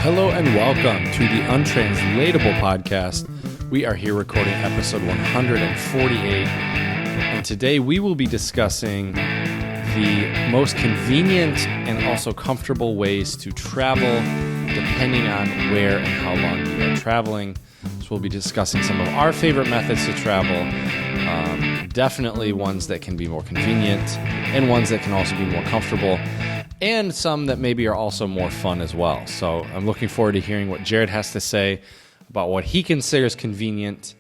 Hello and welcome to the Untranslatable podcast. We are here recording episode 148, and today we will be discussing the most convenient and also comfortable ways to travel depending on where and how long you are traveling. So we'll be discussing some of our favorite methods to travel, definitely ones that can be more convenient and ones that can also be more comfortable, and some that maybe are also more fun as well. So I'm looking forward to hearing what Jared has to say about what he considers convenient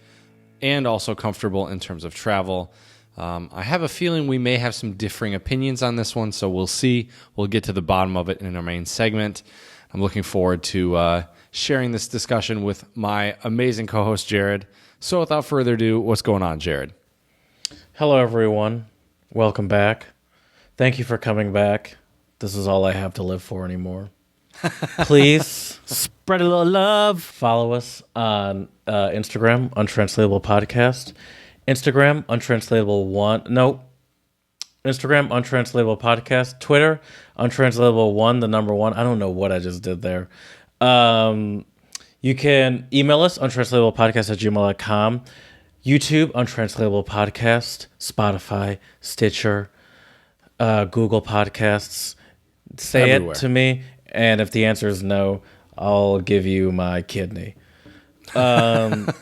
and also comfortable in terms of travel. I have a feeling we may have some differing opinions on this one, so we'll see. We'll get to the bottom of it in our main segment. I'm looking forward to sharing this discussion with my amazing co-host, Jared. So without further ado, what's going on, Jared? Hello, everyone. Welcome back. Thank you for coming back. This is all I have to live for anymore. Please spread a little love. Follow us on Instagram, Untranslatable Podcast. Instagram, Untranslatable1. No. Instagram, Untranslatable Podcast. Twitter, Untranslatable1, the number 1. I don't know what I just did there. You can email us, untranslatablepodcast@gmail.com. YouTube, Untranslatable Podcast. Spotify, Stitcher, Google Podcasts. Say everywhere. It to me, and if the answer is no, I'll give you my kidney. And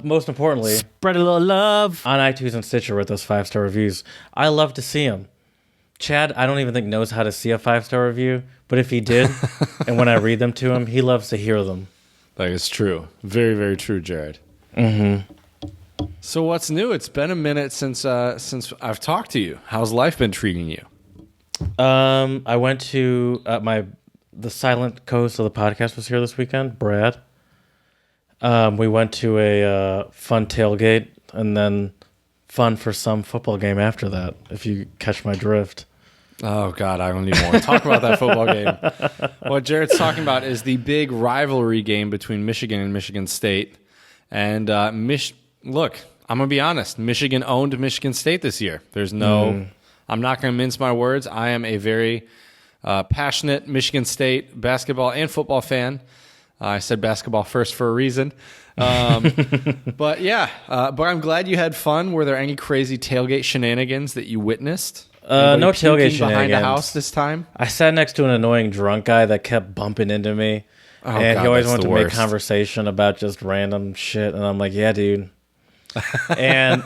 most importantly, spread a little love on iTunes and Stitcher with those 5-star reviews. I love to see them. Chad, I don't even think knows how to see a 5-star review, but if he did, and when I read them to him, he loves to hear them. That is true. Very, very true, Jared. Mm-hmm. So what's new? It's been a minute since I've talked to you. How's life been treating you? I went to the silent co-host of the podcast was here this weekend, Brad. We went to a fun tailgate and then fun for some football game after that, if you catch my drift. Oh, God, I don't even want to talk about that football game. What Jared's talking about is the big rivalry game between Michigan and Michigan State. And look, I'm going to be honest. Michigan owned Michigan State this year. There's no... I'm not going to mince my words. I am a very passionate Michigan State basketball and football fan. I said basketball first for a reason. But yeah, but I'm glad you had fun. Were there any crazy tailgate shenanigans that you witnessed? No tailgate shenanigans. Behind a house this time? I sat next to an annoying drunk guy that kept bumping into me. Oh, and God, he always wanted to worst. make conversation about just random shit. And I'm like, yeah, dude. And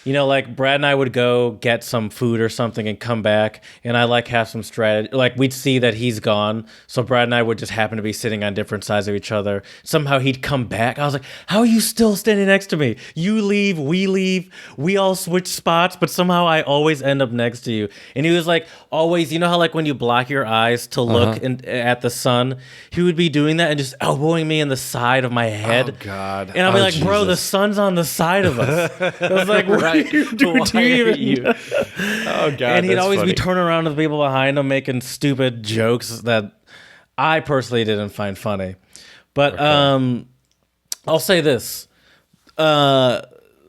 like Brad and I would go get some food or something and come back, and I have some strategy. Like we'd see that he's gone, so Brad and I would just happen to be sitting on different sides of each other. Somehow he'd come back. I was like, how are you still standing next to me? You leave, we all switch spots, but somehow I always end up next to you. And he was like, always, you know how like when you block your eyes to look at the sun, he would be doing that and just elbowing me in the side of my head. Oh, God. And I'll be like, bro, the sun's on the side of us. I was like, what right. do you do? Oh, God. And he'd always funny. be turning around to the people behind him making stupid jokes that I personally didn't find funny. But okay. I'll say this.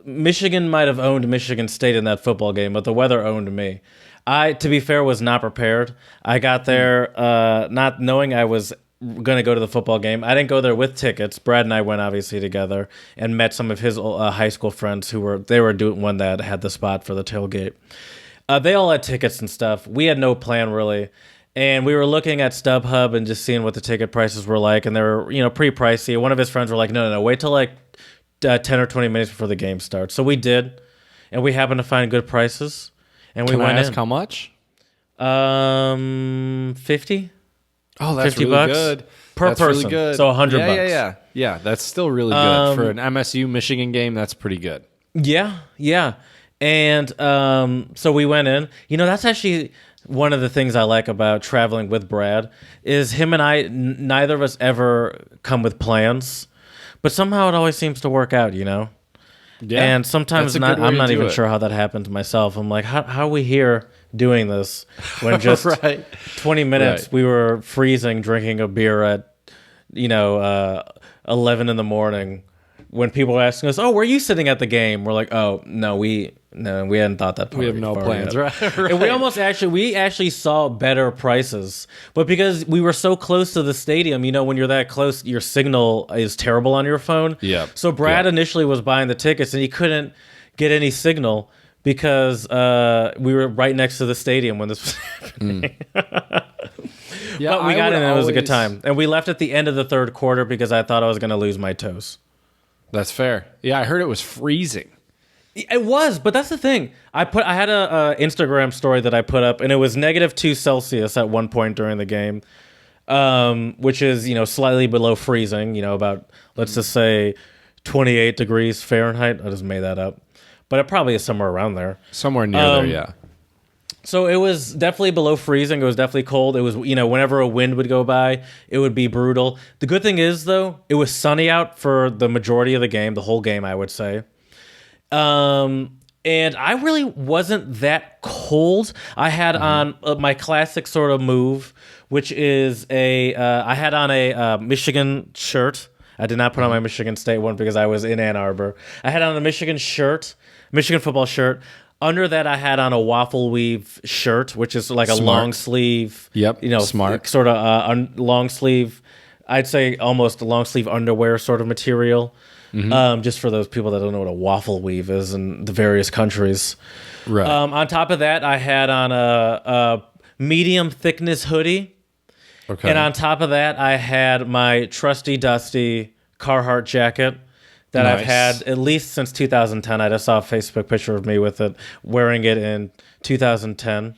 Michigan might have owned Michigan State in that football game, but the weather owned me. I, to be fair, was not prepared. I got there not knowing I was going to go to the football game. I didn't go there with tickets. Brad and I went obviously together and met some of his high school friends who were doing one that had the spot for the tailgate. They all had tickets and stuff. We had no plan really. And we were looking at StubHub and just seeing what the ticket prices were like, and they were, pretty pricey. One of his friends were like, no, wait till like 10 or 20 minutes before the game starts. So we did, and we happened to find good prices. And we went in. How much? 50. Oh, that's $50 really good. Per person. Really good. So $100. Yeah, that's still really good. For an MSU Michigan game, that's pretty good. Yeah. And so we went in. That's actually one of the things I like about traveling with Brad is him and I, neither of us ever come with plans, but somehow it always seems to work out, Yeah. And sometimes I'm not even sure how that happens myself. I'm like, how are we here doing this when just 20 minutes we were freezing, drinking a beer at 11 in the morning when people are asking us, "Oh, were you sitting at the game?" We're like, "Oh, no, we hadn't thought that. We have no plans, right? And we actually saw better prices, but because we were so close to the stadium, when you're that close, your signal is terrible on your phone. Yeah. So Brad initially was buying the tickets, and he couldn't get any signal because we were right next to the stadium when this was happening. Yeah, but we got in, and it was a good time. And we left at the end of the third quarter because I thought I was going to lose my toes. That's fair. Yeah, I heard it was freezing. It was, but that's the thing. I had a Instagram story that I put up, and it was -2 Celsius at one point during the game, which is slightly below freezing. About, let's just say 28 degrees Fahrenheit. I just made that up, but it probably is somewhere around there. Somewhere near there, yeah. So it was definitely below freezing. It was definitely cold. It was, whenever a wind would go by, it would be brutal. The good thing is, though, it was sunny out for the majority of the game, the whole game, I would say. And I really wasn't that cold. I had on my classic sort of move, which is I had on a Michigan shirt. I did not put on my Michigan State one because I was in Ann Arbor. I had on a Michigan football shirt. Under that, I had on a waffle weave shirt, which is like a long sleeve. Yep. Smart. Sort of long sleeve. I'd say almost a long sleeve underwear sort of material. Just for those people that don't know what a waffle weave is in the various countries. Right. On top of that, I had on a medium thickness hoodie. Okay. And on top of that, I had my trusty dusty Carhartt jacket that I've had at least since 2010. I just saw a Facebook picture of me with it, wearing it in 2010.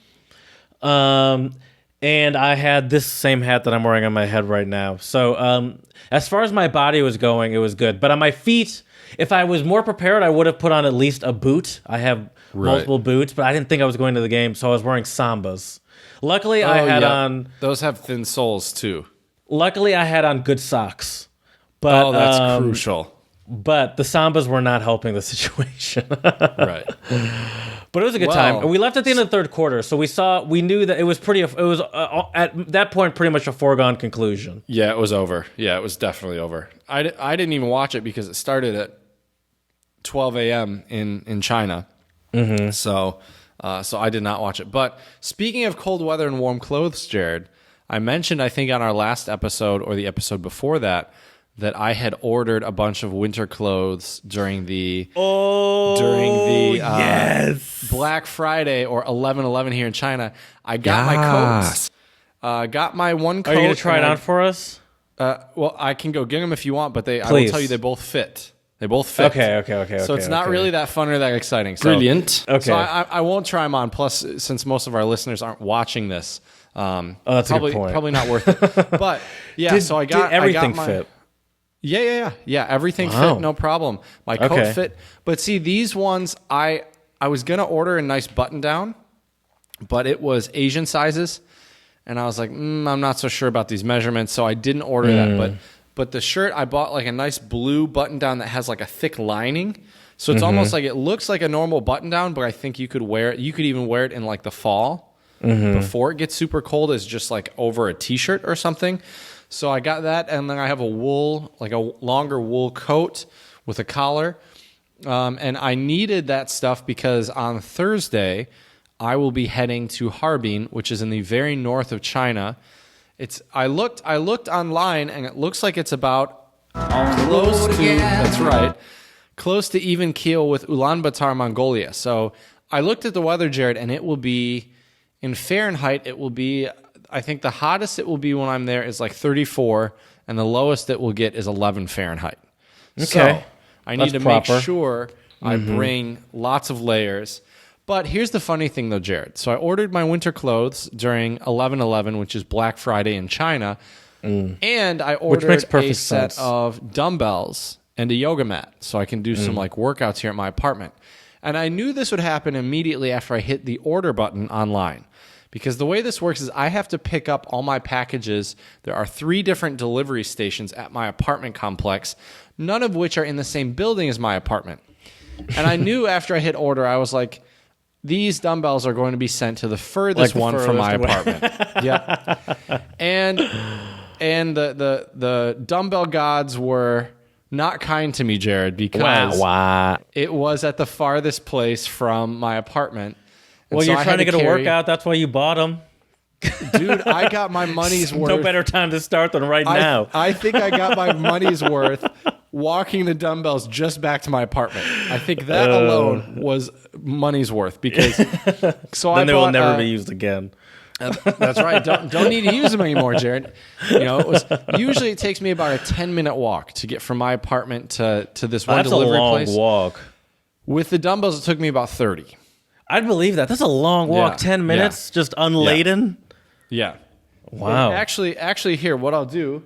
And I had this same hat that I'm wearing on my head right now. So as far as my body was going, it was good. But on my feet, if I was more prepared, I would have put on at least a boot. I have multiple boots, but I didn't think I was going to the game, so I was wearing Sambas. Luckily, I had on... Those have thin soles, too. Luckily, I had on good socks. But, that's crucial. But the Sambas were not helping the situation. Right. But it was a good time. And we left at the end of the third quarter, so we knew that it was at that point pretty much a foregone conclusion. Yeah, it was over. Yeah, it was definitely over. I didn't even watch it because it started at 12 a.m. in China. So I did not watch it. But speaking of cold weather and warm clothes, Jared, I mentioned, I think on our last episode or the episode before that I had ordered a bunch of winter clothes during the Black Friday or 11/11 here in China. I got my coats. Got my one coat. Are you going to try it on for us? Well, I can go get them if you want, but I will tell you they both fit. They both fit. Okay. So it's not really that fun or that exciting. So, brilliant. Okay. So I won't try them on. Plus, since most of our listeners aren't watching this, that's a good point. Probably not worth it. But yeah, so I got everything my, fit. Yeah. Everything fit, no problem. My coat fit. But see, these ones, I was gonna order a nice button down, but it was Asian sizes, and I was like, I'm not so sure about these measurements, so I didn't order that. But the shirt, I bought like a nice blue button down that has like a thick lining, so it's almost like it looks like a normal button down, but I think you could wear it. You could even wear it in like the fall before it gets super cold, as just like over a t-shirt or something. So I got that, and then I have a longer wool coat with a collar. And I needed that stuff because on Thursday, I will be heading to Harbin, which is in the very north of China. I looked online, and it looks like it's about close to even keel with Ulaanbaatar, Mongolia. So I looked at the weather, Jared, and it will be, in Fahrenheit, it will be... I think the hottest it will be when I'm there is like 34, and the lowest it will get is 11 Fahrenheit. Okay. So I need to make sure I bring lots of layers. But here's the funny thing, though, Jared. So I ordered my winter clothes during 11/11, which is Black Friday in China, and I ordered a set of dumbbells and a yoga mat so I can do some like workouts here at my apartment. And I knew this would happen immediately after I hit the order button online. Because the way this works is I have to pick up all my packages. There are 3 different delivery stations at my apartment complex, none of which are in the same building as my apartment. And I knew after I hit order, I was like, these dumbbells are going to be sent to the furthest one from my apartment. Yeah. And the dumbbell gods were not kind to me, Jared, because it was at the farthest place from my apartment. And well, so you're I trying had to get a workout. That's why you bought them. Dude, I got my money's worth. No better time to start than right now. I think I got my money's worth walking the dumbbells just back to my apartment. I think that alone was money's worth because then they will never be used again. That's right. Don't need to use them anymore, Jared. Usually it takes me about a 10-minute walk to get from my apartment to this one delivery place. That's a long walk. With the dumbbells, it took me about 30. I'd believe that. That's a long walk. 10 minutes, just unladen. Yeah. Wow. And actually, here, what I'll do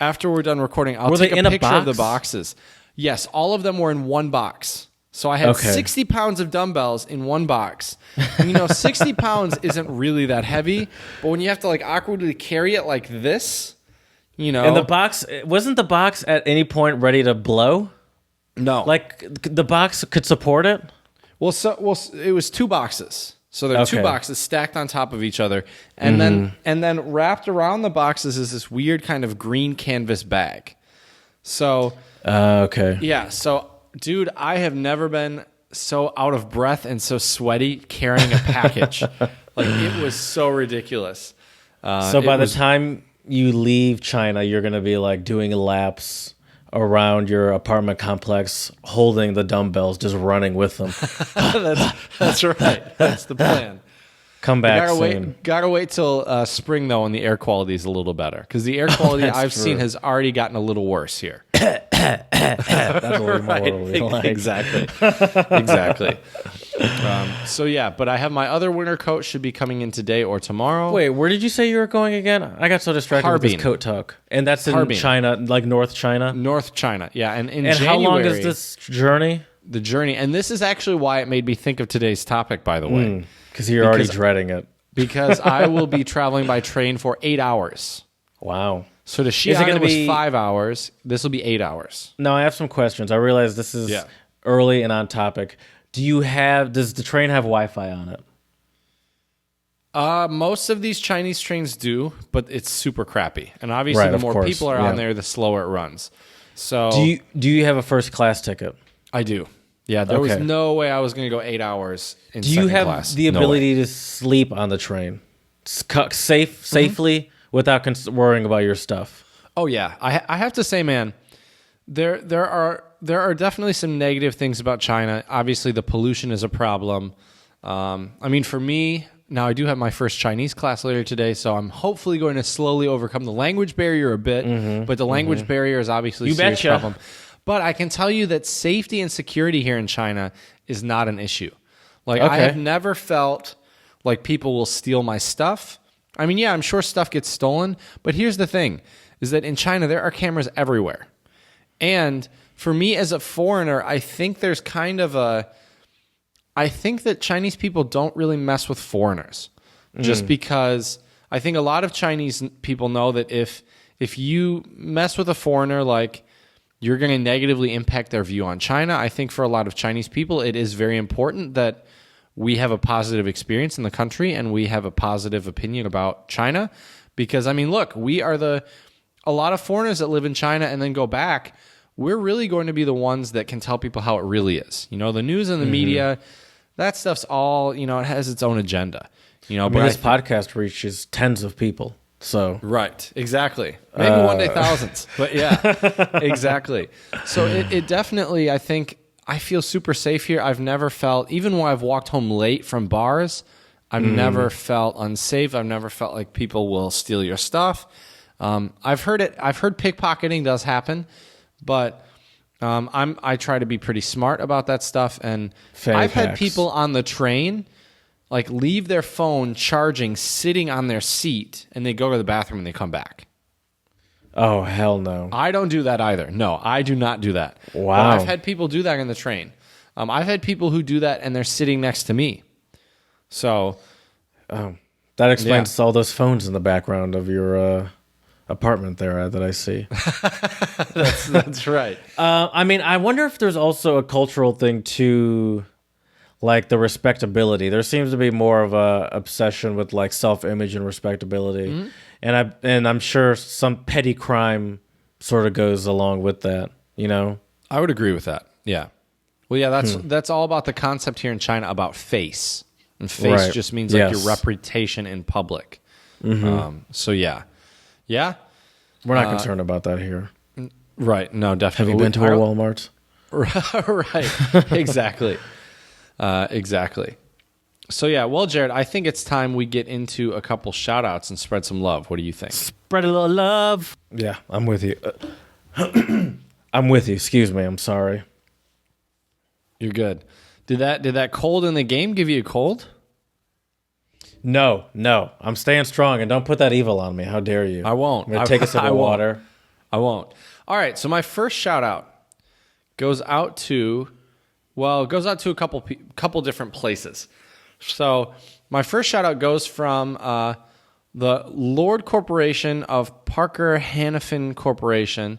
after we're done recording, I'll take a picture of the boxes. Yes, all of them were in one box. So I had 60 pounds of dumbbells in one box. And 60 pounds isn't really that heavy, but when you have to like awkwardly carry it like this, And the box, wasn't the box at any point ready to blow? No. Like the box could support it? Well, it was two boxes. So there are two boxes stacked on top of each other, and then wrapped around the boxes is this weird kind of green canvas bag. So yeah. So, dude, I have never been so out of breath and so sweaty carrying a package. Like it was so ridiculous. So by the time you leave China, you're gonna be like doing laps around your apartment complex, holding the dumbbells, just running with them. That's right. That's the plan. Come back soon. Gotta wait till spring though, when the air quality is a little better. Because the air quality I've seen has already gotten a little worse here. That's what we like. Exactly. So yeah, but I have my other winter coat should be coming in today or tomorrow. Wait, where did you say you were going again? I got so distracted with this coat talk. And that's in China, like North China? North China, yeah. And in January, how long is this journey? The journey, and this is actually why it made me think of today's topic, by the way. Because you're already dreading it. Because I will be traveling by train for 8 hours. Wow. So to Xi'an was 5 hours. This will be 8 hours. Now, I have some questions. I realize this is early and on topic. Does the train have Wi-Fi on it? Most of these Chinese trains do, but it's super crappy. And obviously, the more people are on there, the slower it runs. So, do you have a first class ticket? I do. Yeah, there was no way I was going to go 8 hours in second class. Do you have the ability to sleep on the train safely without worrying about your stuff? Oh yeah, I have to say, man, there are definitely some negative things about China. Obviously, the pollution is a problem. I mean, for me, now I do have my first Chinese class later today, so I'm hopefully going to slowly overcome the language barrier a bit. But the language barrier is obviously a serious problem. But I can tell you that safety and security here in China is not an issue. Like I have never felt like people will steal my stuff. I mean, yeah, I'm sure stuff gets stolen, but here's the thing, is that in China there are cameras everywhere. And for me as a foreigner, I think there's kind of I think that Chinese people don't really mess with foreigners. Just because I think a lot of Chinese people know that if you mess with a foreigner, like, you're going to negatively impact their view on China. I think for a lot of Chinese people, it is very important that we have a positive experience in the country and we have a positive opinion about China. Because, I mean, look, we are a lot of foreigners that live in China and then go back, we're really going to be the ones that can tell people how it really is. The news and the media, that stuff's all, it has its own agenda. But this podcast reaches tens of people. So right, exactly. Maybe one day thousands, but yeah, exactly. So it definitely, I think, I feel super safe here. I've never felt, even when I've walked home late from bars, I've never felt unsafe. I've never felt like people will steal your stuff. I've heard pickpocketing does happen, but I try to be pretty smart about that stuff. And I've had people on the train like leave their phone charging sitting on their seat, and they go to the bathroom and they come back. Oh, hell no. I don't do that either. No, I do not do that. Wow. But I've had people do that in the train. I've had people who do that and they're sitting next to me. So that explains all those phones in the background of your apartment there that I see. That's right. I mean, I wonder if there's also a cultural thing to, like, the respectability. There seems to be more of a obsession with like self-image and respectability, and I'm sure some petty crime sort of goes along with that. you know? I would agree with that. Yeah. Well, yeah, that's all about the concept here in China about face. And face just means like your reputation in public. So yeah. Yeah. We're not concerned about that here. Right. No, definitely. Have you been to a Walmart? Right. Exactly. Exactly. So yeah, well, Jared, I think it's time we get into a couple shout outs and spread some love. What do you think? Spread a little love. Yeah, I'm with you. I'm with you. Excuse me. I'm sorry. You're good. Did that cold in the game give you a cold? No. I'm staying strong, and don't put that evil on me. How dare you? I won't. I'm going to take a sip of water. I won't. All right, so my first shout out goes out to a couple different places. So my first shout out goes from the Lord Corporation of Parker Hannifin Corporation,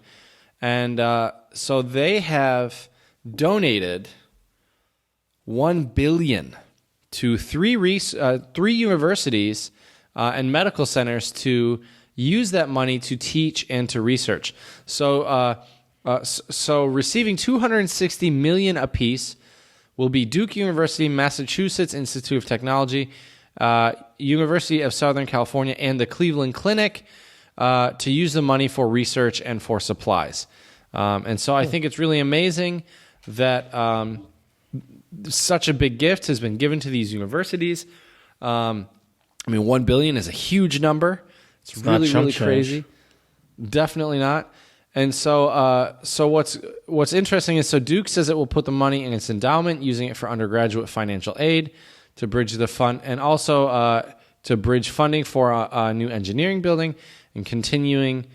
and so they have donated $1 billion to three universities and medical centers to use that money to teach and to research. So receiving $260 million apiece will be Duke University, Massachusetts Institute of Technology, University of Southern California, and the Cleveland Clinic to use the money for research and for supplies. And so I think it's really amazing that such a big gift has been given to these universities. I mean, $1 billion is a huge number. It's really crazy. Definitely not. And so what's interesting is, so Duke says it will put the money in its endowment, using it for undergraduate financial aid to bridge the fund, and also to bridge funding for a new engineering building, and continuing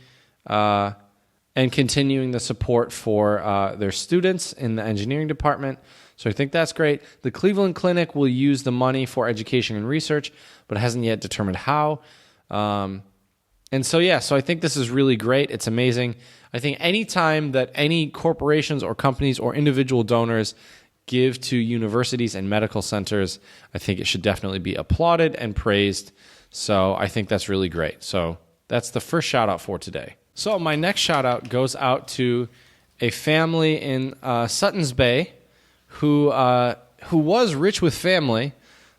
the support for their students in the engineering department. So I think that's great. The Cleveland Clinic will use the money for education and research, but hasn't yet determined how. And so I think this is really great. It's amazing. I think any time that any corporations or companies or individual donors give to universities and medical centers, I think it should definitely be applauded and praised. So I think that's really great. So that's the first shout out for today. So my next shout out goes out to a family in Suttons Bay who was rich with family,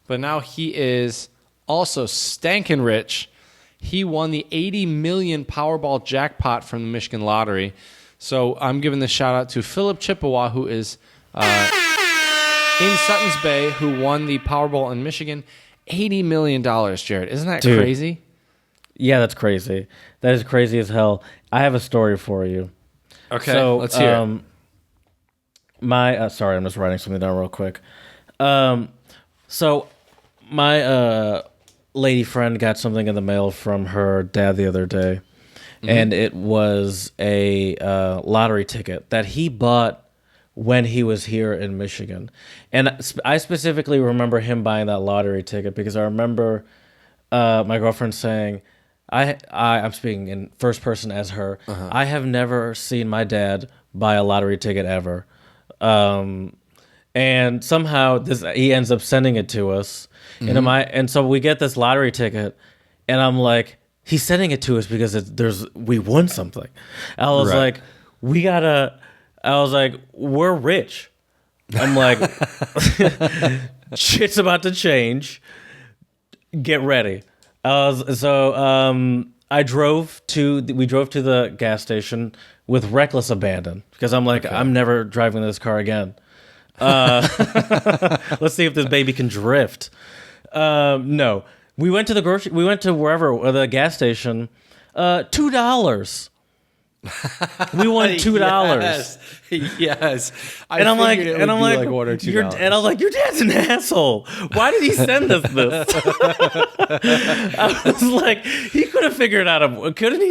but now he is also stankin' rich. He won the $80 million Powerball jackpot from the Michigan Lottery. So I'm giving the shout out to Philip Chippewa, who is in Suttons Bay, who won the Powerball in Michigan. $80 million, Jared. Isn't that crazy? Yeah, that's crazy. That is crazy as hell. I have a story for you. Okay, so, let's hear it. Sorry, I'm just writing something down real quick. So my lady friend got something in the mail from her dad the other day, and it was a lottery ticket that he bought when he was here in Michigan. And I specifically remember him buying that lottery ticket because I remember my girlfriend saying, I'm speaking in first person as her, I have never seen my dad buy a lottery ticket ever. And somehow he ends up sending it to us. And so we get this lottery ticket, and I'm like, he's sending it to us because we won something. I was like, we're rich. I'm like, shit's about to change. Get ready. We drove to the gas station with reckless abandon because I'm like, I'm never driving this car again. Let's see if this baby can drift. No, we went to the gas station. $2. We won $2. Yes. I'm like, $1 or $2. And I'm like, your dad's an asshole. Why did he send us this? I was like, he couldn't he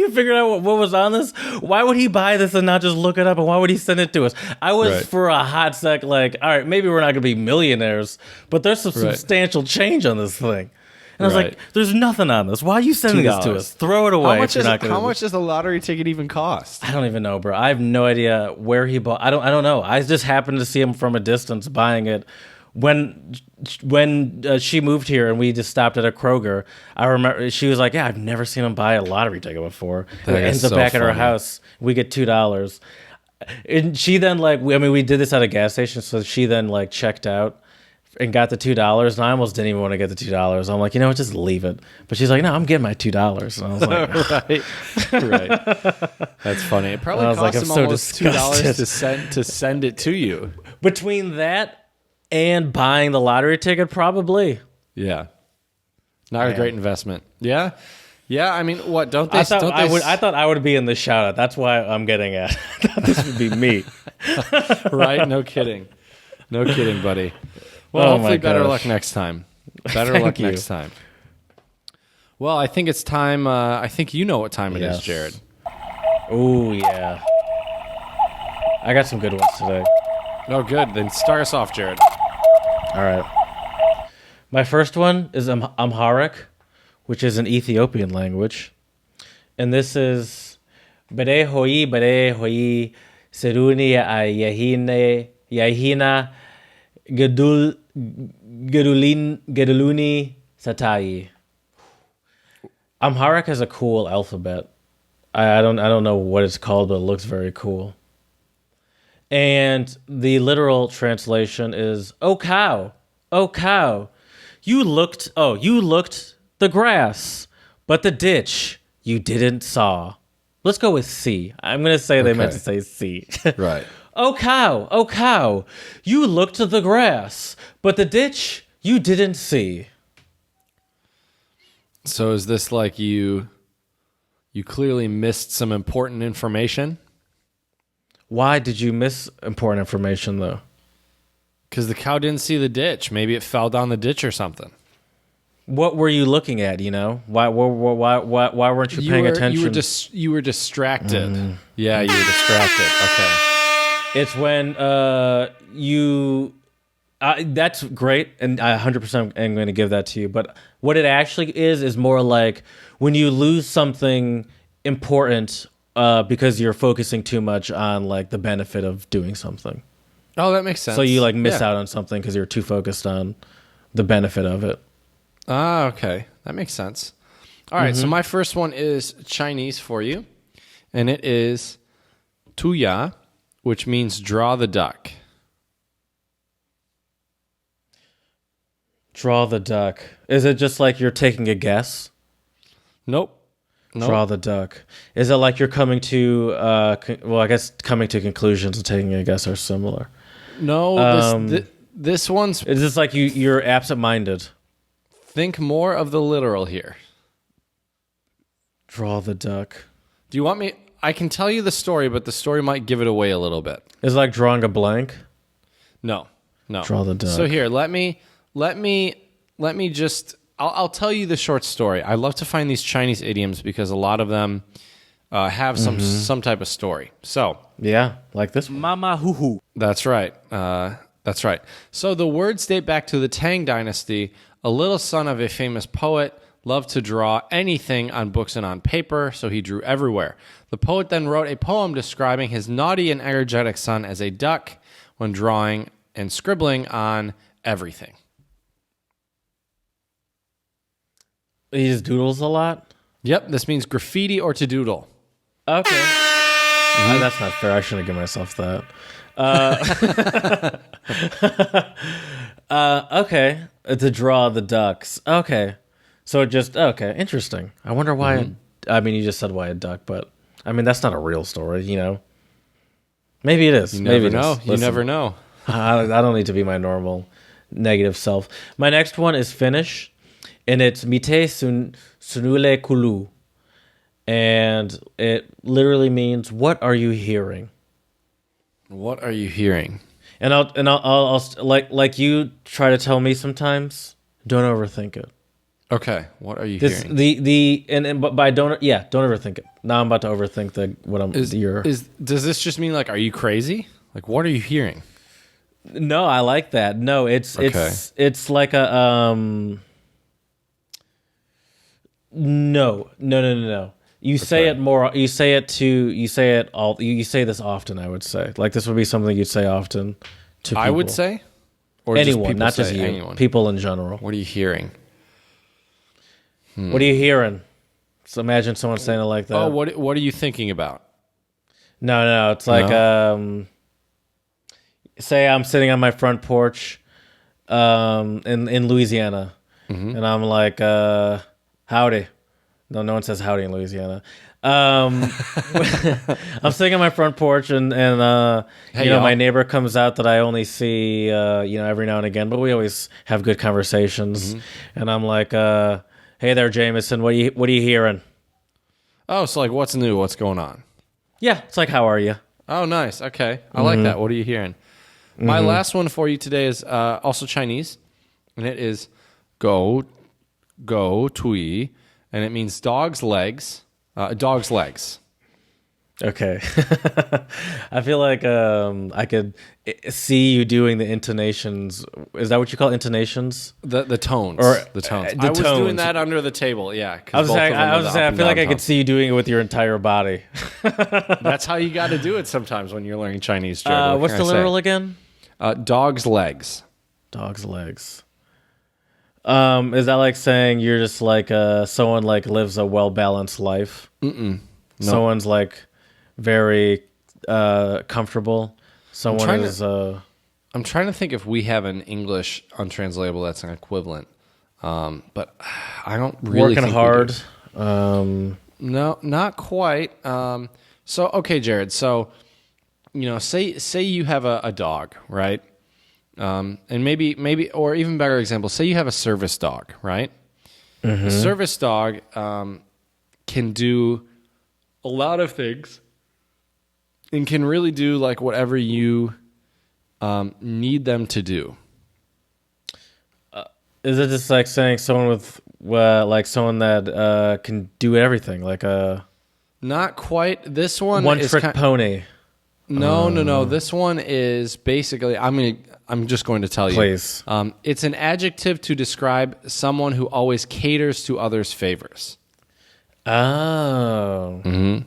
figure out what was on this? Why would he buy this and not just look it up? And why would he send it to us? I was for a hot sec like, all right, maybe we're not going to be millionaires, but there's some substantial change on this thing. And I was like, there's nothing on this. Why are you sending this to us? Throw it away. How much does the lottery ticket even cost? I don't even know, bro. I have no idea where he bought. I don't know. I just happened to see him from a distance buying it. When she moved here and we just stopped at a Kroger, I remember she was like, yeah, I've never seen him buy a lottery ticket before. And it ends up back at our house. We get $2. And she then we did this at a gas station, so she then checked out and got the $2, and I almost didn't even want to get the $2. I'm like, you know what, just leave it. But she's like, no, I'm getting my $2, and I was like, right. That's funny. It probably cost him almost $2 to send it to you. Between that and buying the lottery ticket, probably. Yeah, not a great investment. Yeah. Yeah, I mean, what don't they? I thought I would be in the shout out. That's why I'm getting at. I thought this would be me. Right? No kidding. No kidding, buddy. Well, hopefully better luck next time. Better luck next time. Well, I think it's time. I think you know what time it is, Jared. Oh, yeah. I got some good ones today. Oh, good. Then start us off, Jared. All right. My first one is Amharic, which is an Ethiopian language. And this is Bere hoi seruni yahina geduluni satai. Amharic has a cool alphabet. I don't know what it's called, but it looks very cool. And the literal translation is, "Oh cow, you looked the grass, but the ditch you didn't saw." Let's go with C. I'm going to say they meant to say C. Right. Oh cow, you looked the grass, but the ditch you didn't see. So is this like you clearly missed some important information? Why did you miss important information, though? Because the cow didn't see the ditch. Maybe it fell down the ditch or something. What were you looking at, Why weren't you paying attention? You were distracted. Yeah, you were distracted. Okay. It's when that's great, and I 100% am going to give that to you. But what it actually is more like when you lose something important because you're focusing too much on the benefit of doing something. Oh, that makes sense. So you miss out on something because you're too focused on the benefit of it. Ah, okay. That makes sense. All right, so my first one is Chinese for you, and it is tuya, which means draw the duck. Draw the duck. Is it just like you're taking a guess? Nope. Draw the duck. Is it like you're coming to, I guess coming to conclusions and taking a guess are similar. No, this one's... Is this like you're absent-minded? Think more of the literal here. Draw the duck. Do you want me... I can tell you the story, but the story might give it away a little bit. Is it like drawing a blank? No. Draw the duck. So here, let me just... I'll tell you the short story. I love to find these Chinese idioms because a lot of them have some type of story. So... Yeah, like this one. Mama hoo hoo. That's right. That's right. So the words date back to the Tang Dynasty. A little son of a famous poet loved to draw anything on books and on paper, so he drew everywhere. The poet then wrote a poem describing his naughty and energetic son as a duck when drawing and scribbling on everything. He just doodles a lot? Yep, this means graffiti or to doodle. Okay. That's not fair. I shouldn't give myself that. Okay. To draw the ducks. Okay. So interesting. I wonder why. You just said why a duck, but that's not a real story, Maybe it is. You Maybe never know. Listen, you never know. I don't need to be my normal negative self. My next one is Finnish, and it's Mite sunule kulu. And it literally means, what are you hearing? What are you hearing? And I'll like you try to tell me sometimes. Don't overthink it. Okay, what are you hearing? But don't overthink it. Now I'm about to overthink Does this just mean are you crazy? What are you hearing? No, I like that. No, it's like a No. You say it more. You say it all. You say this often. I would say this would be something you'd say often to people. I would say, or anyone, not just you. Anyone. People in general. What are you hearing? What are you hearing? So imagine someone saying it like that. Oh, what are you thinking about? No. It's like say I'm sitting on my front porch in Louisiana, and I'm like, howdy. No one says howdy in Louisiana. I'm sitting on my front porch, and Hey, y'all. my neighbor comes out that I only see every now and again, but we always have good conversations. And I'm like, hey there, Jameson, what are you hearing? Oh, so like, what's new? What's going on? Yeah, it's like, how are you? Oh, nice. Okay. I like that. What are you hearing? My last one for you today is also Chinese, and it is go tui, and it means dog's legs. Dog's legs. Okay. I feel like I could see you doing the intonations. Is that what you call intonations? The tones. Or, the tones. the I was doing tones. that under the table, yeah. I feel like I could see you doing it with your entire body. That's how you got to do it sometimes when you're learning Chinese, Jared. What's the literal again? Dog's legs. Dog's legs. Is that like saying you're just like someone like lives a well-balanced life? No. Someone's like very comfortable. Someone is I'm trying to think if we have an English untranslatable that's an equivalent. But I don't really working think hard. We do. No, not quite. So okay, Jared. So say you have a dog, right? And maybe, or even better example, say you have a service dog, right? A service dog can do a lot of things and can really do like whatever you need them to do. Is it just like saying someone with like someone that can do everything, like a Not quite. This one is trick pony? No. This one is basically. I'm just going to tell you. Please. It's an adjective to describe someone who always caters to others' favors. Oh.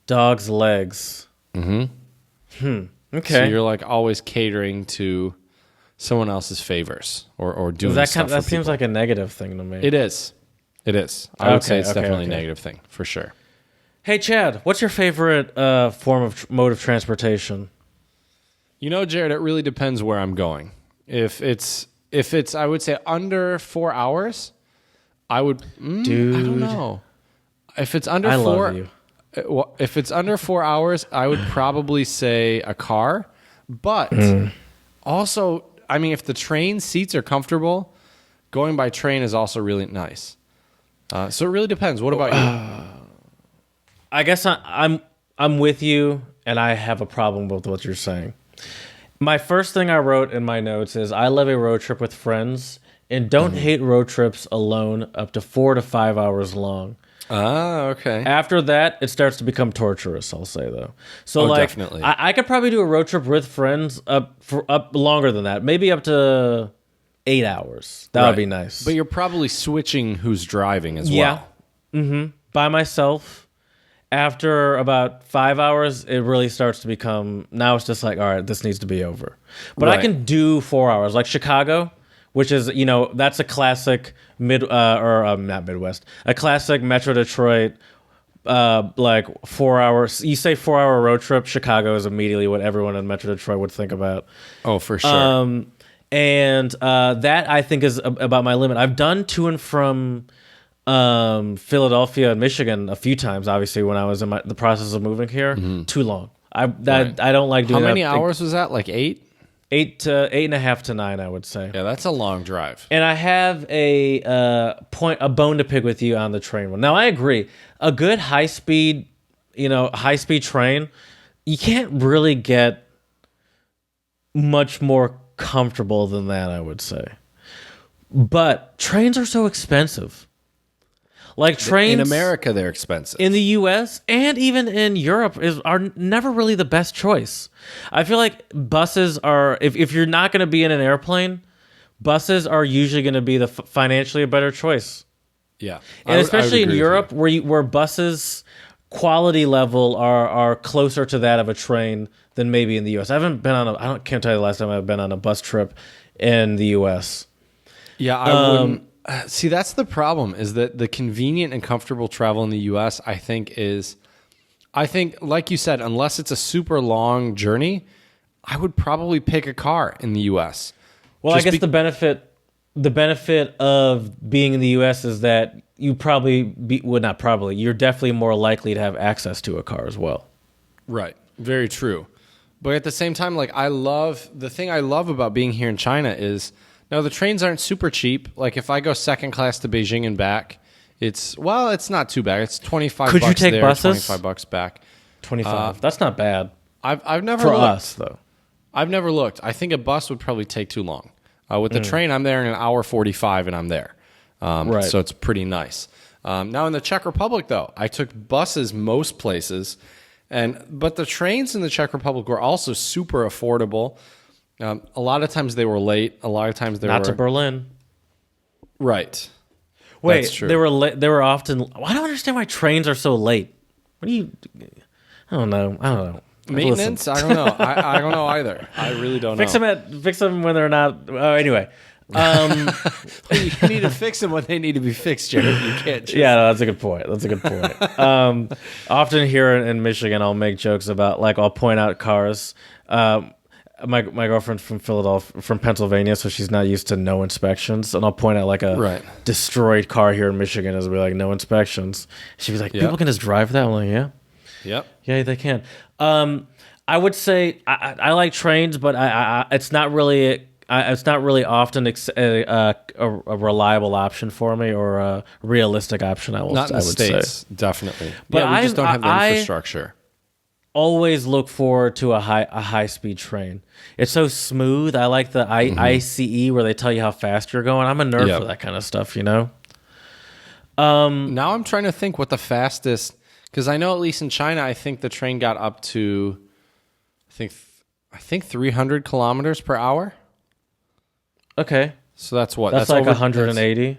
Dog's legs. Okay. So you're like always catering to someone else's favors or doing that stuff that for seems people. like a negative thing to me. It is. I would say it's definitely a negative thing for sure. Hey Chad, what's your favorite mode of transportation? Jared, it really depends where I'm going. If it's I would say under 4 hours, I would. Dude, I don't know. If it's under love you. If it's under 4 hours, I would probably say a car. But also, I mean, if the train seats are comfortable, going by train is also really nice. So it really depends. What about you? I guess I'm with you, and I have a problem with what you're saying. My first thing I wrote in my notes is I love a road trip with friends and don't hate road trips alone up to 4 to 5 hours long. Ah, okay. After that, it starts to become torturous, I'll say, though. So, definitely. I could probably do a road trip with friends up longer than that. Maybe up to 8 hours. That would be nice. But you're probably switching who's driving as well. Yeah. By myself. After about 5 hours, it really starts to become, now it's just like, all right, this needs to be over. But I can do 4 hours. Like Chicago, which is, that's a classic not Midwest, a classic Metro Detroit, like 4 hours. You say 4 hour road trip, Chicago is immediately what everyone in Metro Detroit would think about. Oh, for sure. And that I think is about my limit. I've done to and from Philadelphia and Michigan a few times, obviously, when I was in the process of moving here. Too long. I don't like doing that. How many hours was that? Like 8? 8.5 to 9, I would say. Yeah, that's a long drive. And I have a bone to pick with you on the train one. Now, I agree. A good high speed train, you can't really get much more comfortable than that, I would say. But trains are so expensive. Like trains in America, they're expensive. In the U.S. and even in Europe are never really the best choice. I feel like buses are, if you're not going to be in an airplane, buses are usually going to be the financially a better choice. Yeah, and especially in Europe, where buses quality level are closer to that of a train than maybe in the U.S. I haven't been on can't tell you the last time I've been on a bus trip in the U.S. Yeah, I wouldn't. See, that's the problem, is that the convenient and comfortable travel in the U.S., I think, is I think, like you said, unless it's a super long journey, I would probably pick a car in the U.S. Well, I guess the benefit of being in the U.S. is that you you're definitely more likely to have access to a car as well. Right. Very true. But at the same time, like the thing I love about being here in China is, no, the trains aren't super cheap. Like if I go second class to Beijing and back, it's not too bad. It's $25 Could you take there, buses? $25 back. 25. That's not bad. I've never for looked. us though. I've never looked. I think a bus would probably take too long. With the train, I'm there in an hour 45 and I'm there. Right. So it's pretty nice. Now in the Czech Republic, though, I took buses most places, but the trains in the Czech Republic were also super affordable. A lot of times they were late. A lot of times they were Not to Berlin. Right. Wait, That's true. they were often. I don't understand why trains are so late. What do you? I don't know. Maintenance? Listen. I don't know. I don't know either. I really don't know. Fix them when they're not. Anyway. You need to fix them when they need to be fixed, Jared. You can't. Yeah, no, that's a good point. Often here in Michigan, I'll make jokes about, like, I'll point out cars. My girlfriend's from Pennsylvania, so she's not used to no inspections. And I'll point out like a destroyed car here in Michigan as we're like, no inspections. She'd be like, people can just drive that? I'm like, yeah. Yep. Yeah, they can. I would say I like trains, but it's not really often a reliable option for me, or a realistic option. Not in the States, definitely. But we just don't have the infrastructure. Always look forward to a high speed train. It's so smooth. I like the ICE where they tell you how fast you're going. I'm a nerd for that kind of stuff, you know. Now I'm trying to think what the fastest, because I know at least in China, I think the train got up to, I think 300 kilometers per hour. Okay, so that's what? That's like 180.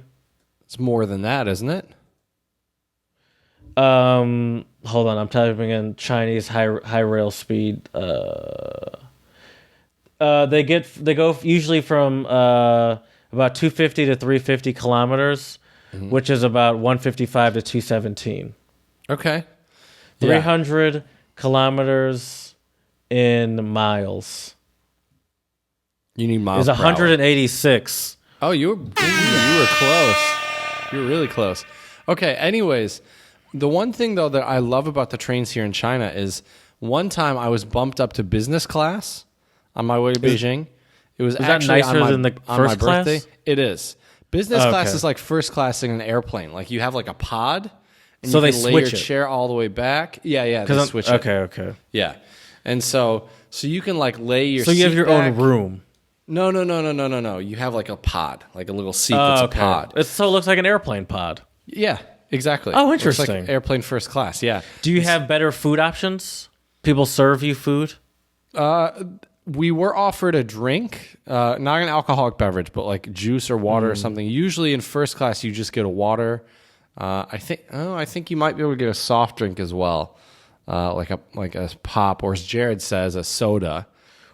It's more than that, isn't it? Hold on, I'm typing in Chinese high rail speed. They go usually from about 250 to 350 kilometers, which is about 155 to 217. Okay. 300 kilometers in miles. You need miles. Is 186. Oh, you were close. You were really close. Okay. Anyways, the one thing though that I love about the trains here in China is one time I was bumped up to business class on my way to Beijing. It was actually that nicer than the first class? Birthday. It is. Business class is like first class in an airplane. Like you have like a pod, and so you they can lay switch your it. chair all the way back. Yeah. They switch it. Okay. Yeah, and so you can like lay your. So you have your back. own room. No. You have like a pod, like a little seat that's a pod. So it looks like an airplane pod. Yeah, exactly. Oh, interesting. It's like airplane first class. Yeah. Do you have better food options? People serve you food? We were offered a drink, not an alcoholic beverage, but like juice or water or something. Usually in first class, you just get a water. I think you might be able to get a soft drink as well, like a pop, or as Jared says, a soda.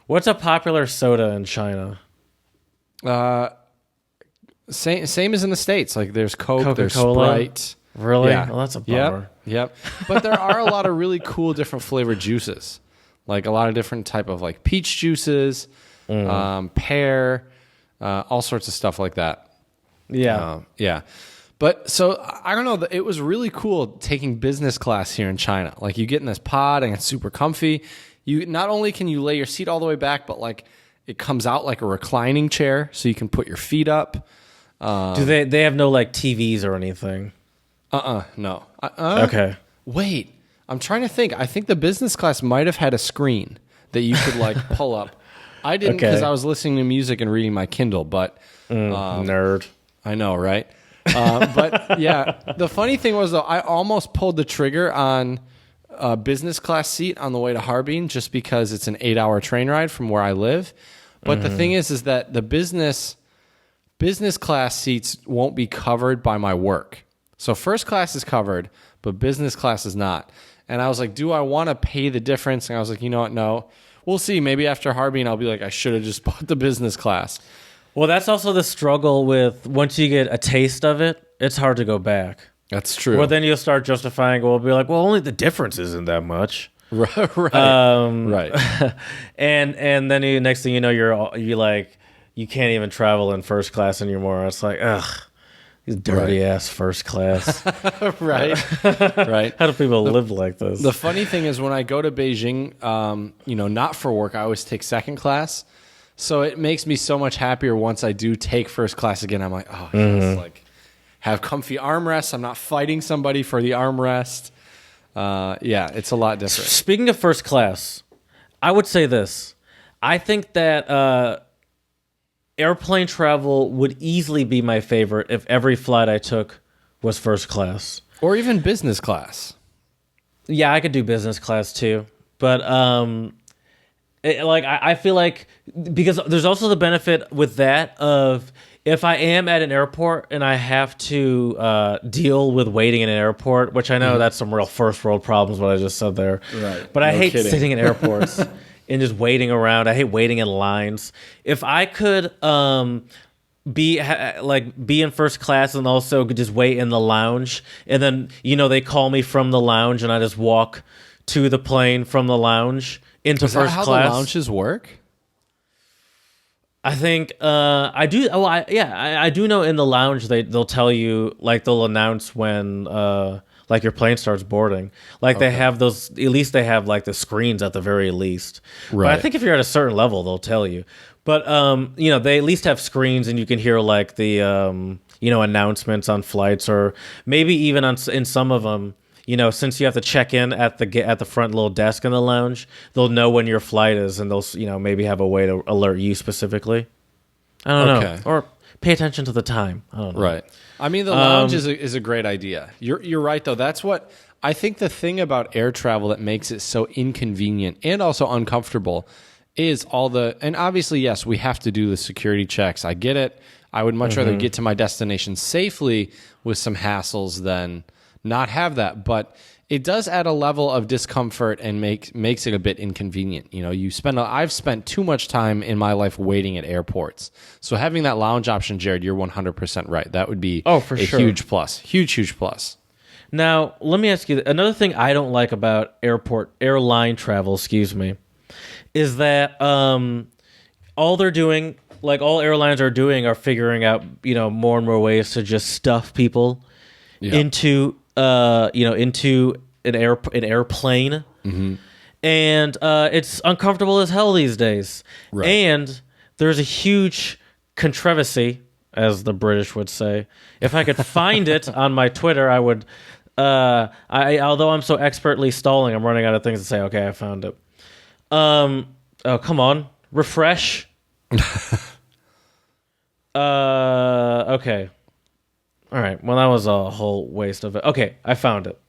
What's a popular soda in China? Same as in the States. Like there's Coke, there's Coca-Cola? Sprite. Really? Yeah. Well, that's a bummer. Yep. But there are a lot of really cool different flavored juices. Like a lot of different type of like peach juices, pear, all sorts of stuff like that. Yeah. Yeah. But so I don't know. It was really cool taking business class here in China. Like you get in this pod and it's super comfy. You not only can you lay your seat all the way back, but like it comes out like a reclining chair, so you can put your feet up. Do they have no like TVs or anything? No. Okay. Wait, I'm trying to think. I think the business class might have had a screen that you could like pull up. I didn't because I was listening to music and reading my Kindle, but nerd. I know, right? But yeah, the funny thing was though, I almost pulled the trigger on a business class seat on the way to Harbin just because it's an 8-hour train ride from where I live. But the thing is that the business class seats won't be covered by my work. So first class is covered, but business class is not. And I was like, do I want to pay the difference? And I was like, you know what? No. We'll see. Maybe after Harbin, I'll be like, I should have just bought the business class. Well, that's also the struggle with once you get a taste of it, it's hard to go back. That's true. Well, then you'll start justifying. We'll be like, well, only the difference isn't that much. right. Right. and then next thing you know, you can't even travel in first class anymore. It's like, ugh, these dirty ass first class. Right. Right. How do people live like this? The funny thing is when I go to Beijing, not for work, I always take second class. So it makes me so much happier once I do take first class again. I'm like, oh, yes, like have comfy armrests. I'm not fighting somebody for the armrest. Yeah, it's a lot different. Speaking of first class, I would say this. I think that airplane travel would easily be my favorite if every flight I took was first class. Or even business class. Yeah, I could do business class too. But I feel like, because there's also the benefit with that of if I am at an airport and I have to deal with waiting in an airport, which I know that's some real first world problems, what I just said there. Right. But I hate sitting in airports and just waiting around. I hate waiting in lines. If I could be in first class and also could just wait in the lounge, and then they call me from the lounge and I just walk to the plane from the lounge into Is that first how class. the lounges work? I think I do. Oh, I do know in the lounge they'll tell you, like, they'll announce when like your plane starts boarding. Like they have those. At least they have like the screens at the very least. Right. But I think if you're at a certain level, they'll tell you. But they at least have screens and you can hear like the announcements on flights, or maybe even in some of them. Since you have to check in at the front little desk in the lounge, they'll know when your flight is, and they'll maybe have a way to alert you specifically. I don't know, or pay attention to the time. I don't know. Right. I mean, the lounge is a great idea. You're right though. That's what I think. The thing about air travel that makes it so inconvenient and also uncomfortable is and obviously, yes, we have to do the security checks. I get it. I would much rather get to my destination safely with some hassles than not have that, but it does add a level of discomfort and makes it a bit inconvenient. I've spent too much time in my life waiting at airports. So having that lounge option, Jared, you're 100% right. That would be for sure. Huge plus. Huge plus. Now, let me ask you another thing I don't like about airline travel, is that all they're doing, like all airlines are doing, are figuring out, more and more ways to just stuff people into an airplane, and it's uncomfortable as hell these days. Right. And there's a huge controversy, as the British would say. If I could find it on my Twitter, I would. Although I'm so expertly stalling, I'm running out of things to say. Okay, I found it. Oh, come on, refresh. Okay. All right. Well, that was a whole waste of it. Okay, I found it.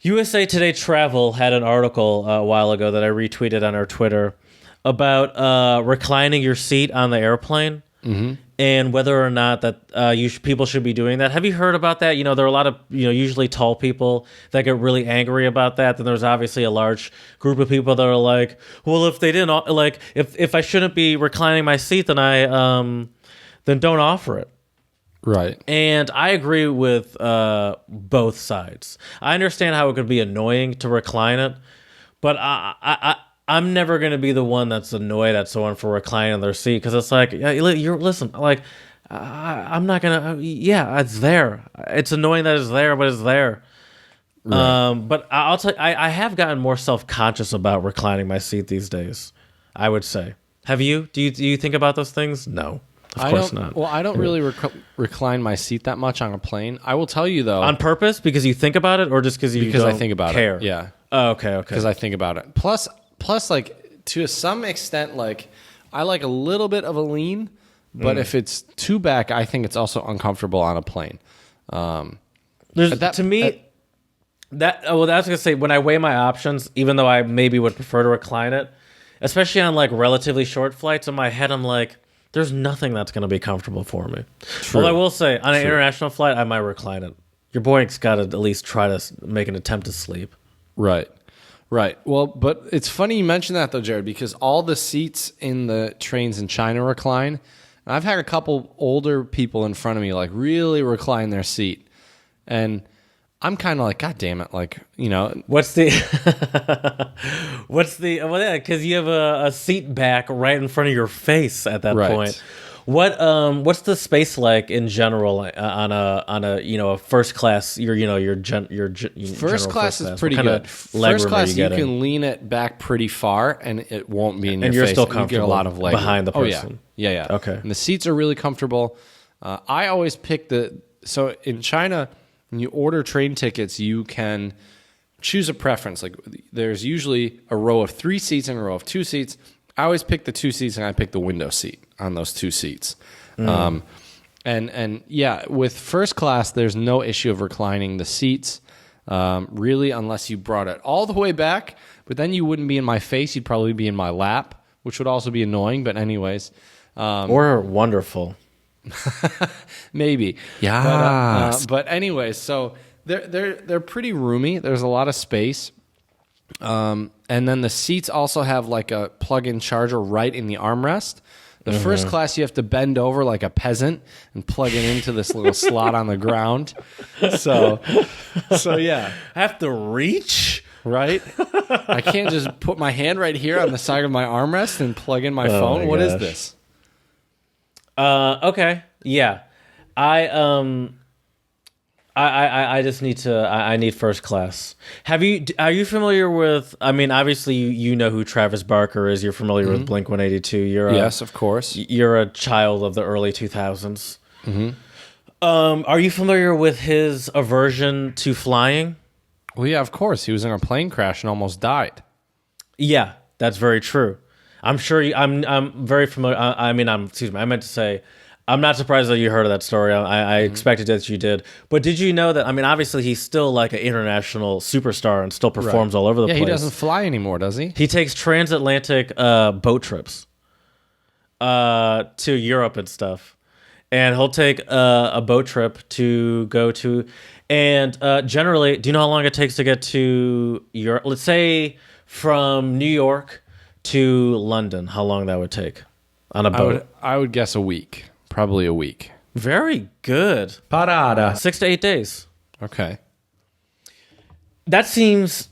USA Today Travel had an article a while ago that I retweeted on our Twitter about reclining your seat on the airplane and whether or not that people should be doing that. Have you heard about that? There are a lot of usually tall people that get really angry about that. Then there's obviously a large group of people that are like, well, if they didn't if I shouldn't be reclining my seat, then then don't offer it. Right. And I agree with both sides. I understand how it could be annoying to recline it, but I'm never going to be the one that's annoyed at someone for reclining their seat, because it's like, listen, like, I'm not going to, it's there. It's annoying that it's there, but it's there. Right. But I'll tell you, I have gotten more self-conscious about reclining my seat these days, I would say. Have you? Do you think about those things? No. Of course not. Well, I don't really recline my seat that much on a plane. I will tell you though, on purpose, because you think about it, or just because I think about care? It. Yeah. Oh, okay. Because I think about it. Plus, like to some extent, like I like a little bit of a lean, but if it's too back, I think it's also uncomfortable on a plane. I was gonna say, when I weigh my options, even though I maybe would prefer to recline it, especially on like relatively short flights, in my head I'm like, there's nothing that's going to be comfortable for me. True. Well, I will say, on an international flight, I might recline it. Your boy's got to at least try to make an attempt to sleep. Right. Well, but it's funny you mention that, though, Jared, because all the seats in the trains in China recline. And I've had a couple older people in front of me, like, really recline their seat. And I'm kind of like, God damn it. Like, you know, What's the well, yeah, because you have a seat back right in front of your face at that Right. point. What's the space like in general on a a first class first class is pretty What kind good. of leg First room are class, you getting? can lean it back pretty far and it won't be in your And face. you're still You get a comfortable lot of leg behind room. the person. Oh, yeah. Okay. And the seats are really comfortable. I always pick so in China, when you order train tickets, you can choose a preference. Like there's usually a row of 3 seats and a row of 2 seats. I always pick the 2 seats and I pick the window seat on those 2 seats. And yeah, with first class, there's no issue of reclining the seats, really, unless you brought it all the way back. But then you wouldn't be in my face; you'd probably be in my lap, which would also be annoying. But anyways, or wonderful. maybe, yeah. But anyways, so they're pretty roomy. There's a lot of space, and then the seats also have like a plug-in charger right in the armrest. The first class, you have to bend over like a peasant and plug it into this little slot on the ground. So yeah. I have to reach? Right? I can't just put my hand right here on the side of my armrest and plug in my phone. What is this? Okay. Yeah. I just need to. I need first class. Are you familiar with? I mean, obviously you know who Travis Barker is. You're familiar with Blink-182. Yes, of course. You're a child of the early 2000s. Are you familiar with his aversion to flying? Well, yeah, of course. He was in a plane crash and almost died. Yeah, that's very true. I'm sure. I'm very familiar. I meant to say. I'm not surprised that you heard of that story. I expected that you did. But did you know that, I mean, obviously he's still like an international superstar and still performs all over the place. Yeah, he doesn't fly anymore, does he? He takes transatlantic boat trips to Europe and stuff. And he'll take a boat trip to go to. And generally, do you know how long it takes to get to Europe? Let's say from New York to London, how long that would take on a boat? I would guess a week. Probably a week. Very good. Parada. 6 to 8 days. Okay. That seems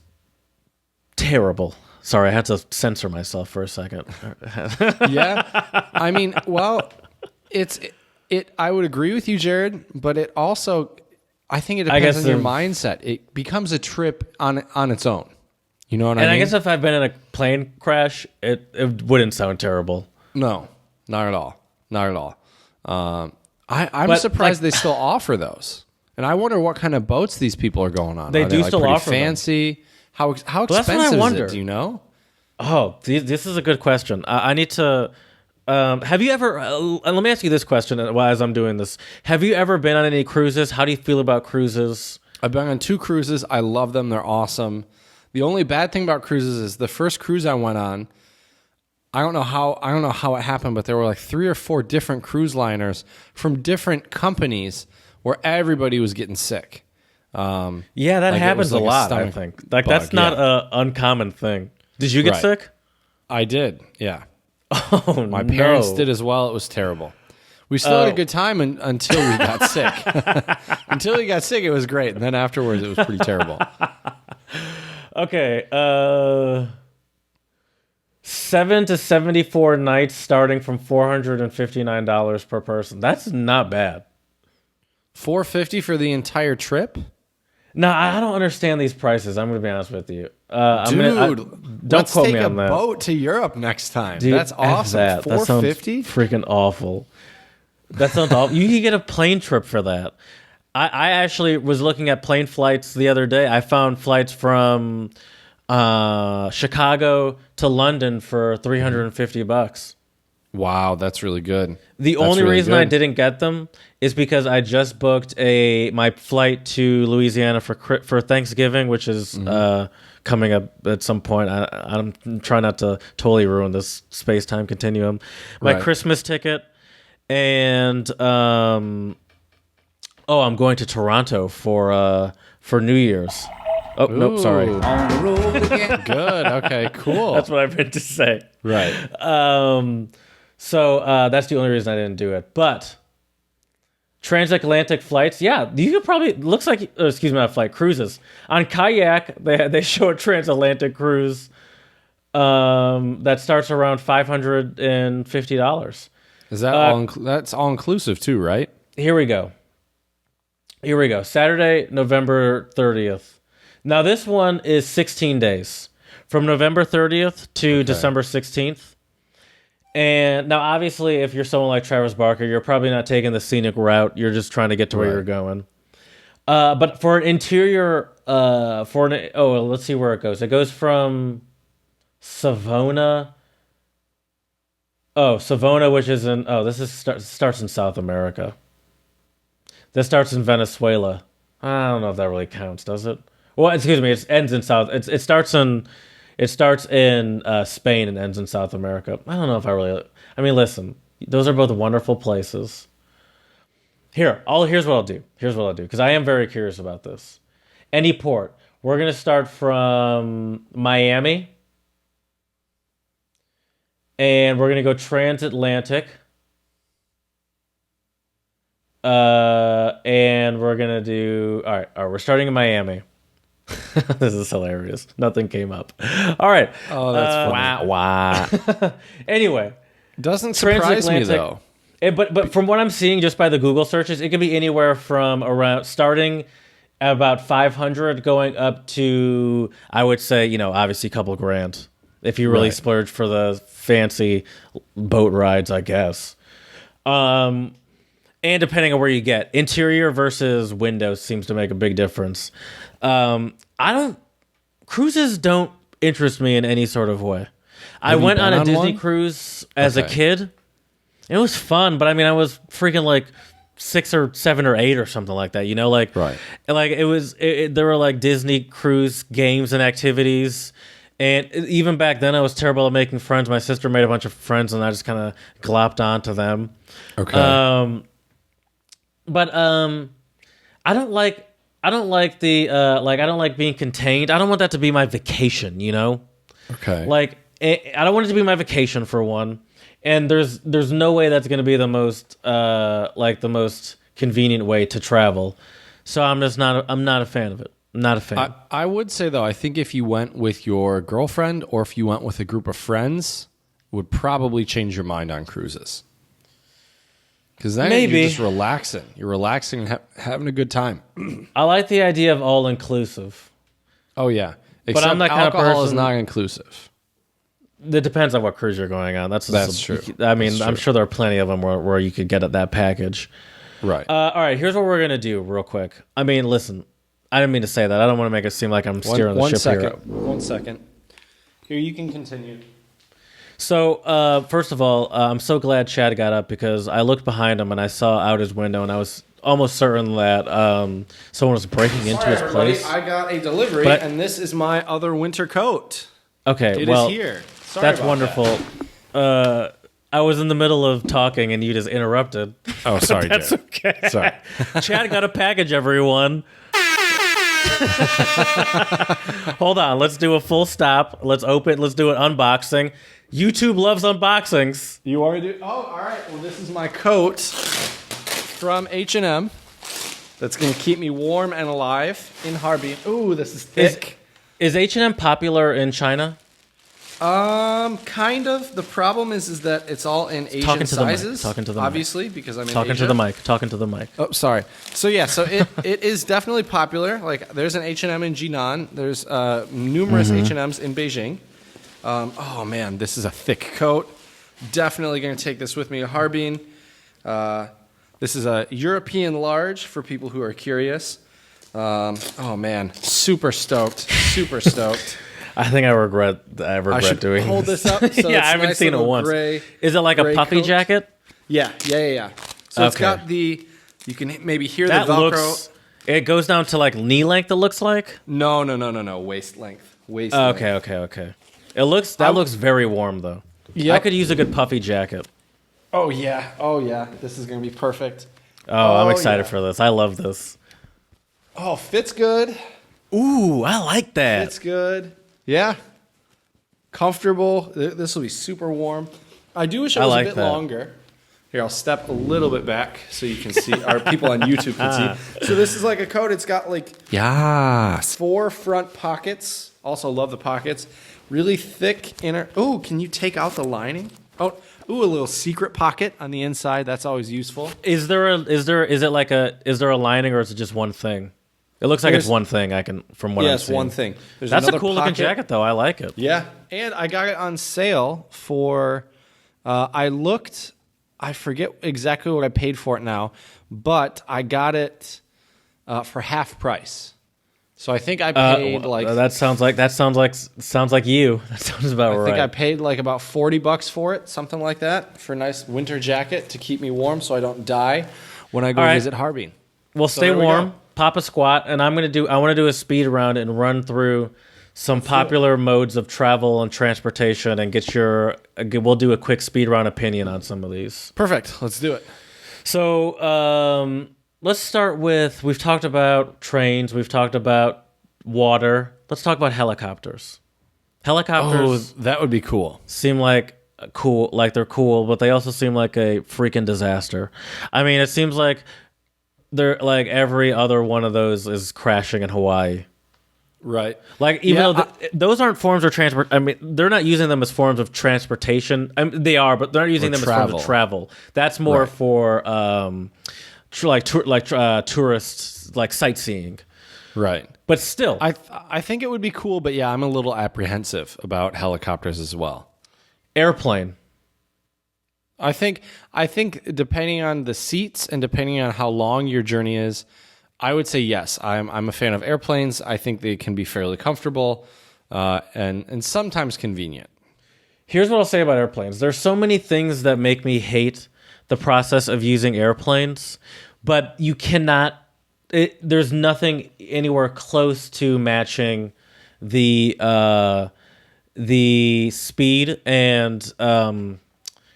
terrible. Sorry, I had to censor myself for a second. Yeah. I mean, well, I would agree with you, Jared, but it also, I think it depends on your mindset. It becomes a trip on its own. You know what I mean? And I guess if I've been in a plane crash, it wouldn't sound terrible. No, not at all. Not at all. I'm surprised they still offer those, and I wonder what kind of boats these people are going on. They do still offer fancy. Them. How expensive is it? Do you know? Oh, this is a good question. I need to. Have you ever? Let me ask you this question as I'm doing this. Have you ever been on any cruises? How do you feel about cruises? I've been on 2 cruises. I love them. They're awesome. The only bad thing about cruises is the first cruise I went on. I don't know how it happened, but there were like 3 or 4 different cruise liners from different companies where everybody was getting sick. Yeah, that happens a lot, I think. Like that's not an uncommon thing. Did you get sick? I did, yeah. Oh, my parents did as well. It was terrible. We still had a good time until we got sick. Until we got sick, it was great. And then afterwards, it was pretty terrible. Okay, 7 to 74 nights starting from $459 per person. That's not bad. $450 for the entire trip? No, I don't understand these prices. I'm going to be honest with you. Don't quote me on that. Let's take a boat to Europe next time. Dude, that's awesome. $450? Freaking awful. That sounds awful. You could get a plane trip for that. I actually was looking at plane flights the other day. I found flights from Chicago to London for $350. Wow, that's really good. The only reason I didn't get them is because I just booked my flight to Louisiana for Thanksgiving, which is coming up at some point. I'm trying not to totally ruin this space-time continuum. My Christmas ticket, and I'm going to Toronto for New Year's. Oh, nope, sorry. On the road again. Good. Okay, cool. That's what I meant to say. Right. So that's the only reason I didn't do it. But Transatlantic flights, yeah, you could probably looks like excuse me, not flight cruises on Kayak. They show a transatlantic cruise that starts around $550. Is that that's all inclusive too, right? Here we go. Saturday, November 30th. Now this one is 16 days from November 30th to December 16th. And now, obviously, if you're someone like Travis Barker, you're probably not taking the scenic route. You're just trying to get to where you're going. But for an interior, let's see where it goes. It goes from Savona. Savona, which is starts in South America. This starts in Venezuela. I don't know if that really counts, does it? Well, excuse me. It ends in South. It starts in Spain and ends in South America. I don't know if I really... I mean, listen. Those are both wonderful places. Here's what I'll do. Because I am very curious about this. Any port. We're going to start from Miami. And we're going to go transatlantic. And we're going to do... All right, we're starting in Miami. This is hilarious. Nothing came up. All right. Oh, that's funny. Wah. Anyway. Doesn't surprise me, though. But from what I'm seeing just by the Google searches, it could be anywhere from around starting at about 500 going up to, I would say, obviously a couple grand. If you really splurge for the fancy boat rides, I guess. And depending on where you get. Interior versus windows seems to make a big difference. Cruises don't interest me in any sort of way. I went on a Disney cruise as a kid. It was fun, but I mean, I was freaking like 6 or 7 or 8 or something like that, Right. Like there were like Disney cruise games and activities. And even back then I was terrible at making friends. My sister made a bunch of friends and I just kind of glopped onto them. Okay. But I don't like being contained. I don't want that to be my vacation, Okay. Like I don't want it to be my vacation for one. And there's no way that's going to be the most convenient way to travel. So I'm not a fan of it. I'm not a fan. I would say though, I think if you went with your girlfriend or if you went with a group of friends, it would probably change your mind on cruises. Because then you're just relaxing. You're relaxing and having a good time. I like the idea of all inclusive. Oh yeah, but I'm that kind of person. Alcohol is not inclusive. It depends on what cruise you're going on. That's true. I mean, I'm sure there are plenty of them where you could get that package. Right. All right. Here's what we're gonna do, real quick. I mean, listen. I didn't mean to say that. I don't want to make it seem like I'm steering the ship here. 1 second. Here, you can continue. So, first of all, I'm so glad Chad got up because I looked behind him and I saw out his window and I was almost certain that someone was breaking into his place. I got a delivery and this is my other winter coat. Okay, it is here. Sorry that's about wonderful. That. I was in the middle of talking and you just interrupted. Oh, sorry, That's Jared. okay. Sorry. Chad got a package, everyone. Hold on, let's do a full stop. Let's do an unboxing. YouTube loves unboxings. You already do? Oh, all right. Well, this is my coat from H&M. That's going to keep me warm and alive in Harbin. Ooh, this is thick. Is H&M popular in China? Kind of. The problem is that it's all in Asian sizes. Talking to the obviously, mic. because I'm in Talking Asia. Talking to the mic. Oh, sorry. So yeah, it is definitely popular. Like there's an H&M in Jinan. There's numerous H&Ms in Beijing. Oh man, this is a thick coat. Definitely going to take this with me to Harbin. This is a European large for people who are curious. Oh man, super stoked. I think I regret I should doing hold this up. So yeah, I haven't seen it once. Is it like a puffy jacket? Yeah. So it's got you can maybe hear the Velcro. It goes down to like knee length, it looks like? No. Waist length. Okay. It looks very warm though. Yep. I could use a good puffy jacket. Oh yeah. This is going to be perfect. Oh, I'm excited for this. I love this. Oh, fits good. Ooh, I like that. Fits good. Yeah. Comfortable. This will be super warm. I do wish it was a bit longer. Here, I'll step a little bit back so you can see, our people on YouTube can see. So this is like a coat. It's got like 4 front pockets. Also love the pockets. Really thick inner. Oh, can you take out the lining? Oh, a little secret pocket on the inside. That's always useful. Is there a lining, or is it just one thing? It looks like it's one thing. From what I'm seeing. One thing. That's a cool looking jacket, though. I like it. Yeah, and I got it on sale for. I forget exactly what I paid for it now, but I got it for half price. So I think I paid that sounds like you. That sounds about right. I think I paid like about $40 for it, something like that, for a nice winter jacket to keep me warm so I don't die when I go visit Harbin. Well, stay warm, pop a squat, and I want to do a speed round and run through some popular modes of travel and transportation and we'll do a quick speed round opinion on some of these. Perfect. Let's do it. So, let's start with, we've talked about trains, we've talked about water. Let's talk about helicopters. Helicopters. Oh, that would be cool. Seem like they're cool, but they also seem like a freaking disaster. I mean, it seems like they're like every other one of those is crashing in Hawaii. Right. Like, even though those aren't forms of transport. I mean, they're not using them as forms of transportation. I mean, they are, but they're not using them as forms of travel. That's more for tourists, like sightseeing. Right. But still, I think it would be cool, but yeah, I'm a little apprehensive about helicopters as well. Airplane. I think depending on the seats and depending on how long your journey is, I would say yes. I'm a fan of airplanes. I think they can be fairly comfortable and sometimes convenient. Here's what I'll say about airplanes. There's so many things that make me hate the process of using airplanes, but you cannot. There's nothing anywhere close to matching the speed and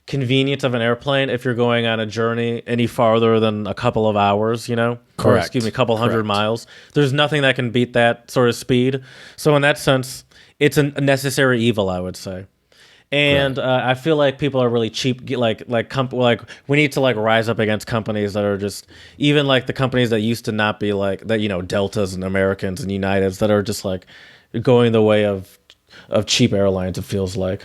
convenience of an airplane if you're going on a journey any farther than a couple of hours, Correct. Or, excuse me, a couple hundred miles. There's nothing that can beat that sort of speed. So in that sense, it's a necessary evil, I would say. And I feel like people are really cheap. Like we need to rise up against companies that are just, even like the companies that used to not be like that, Deltas and Americans and Uniteds that are just like going the way of cheap airlines. It feels like.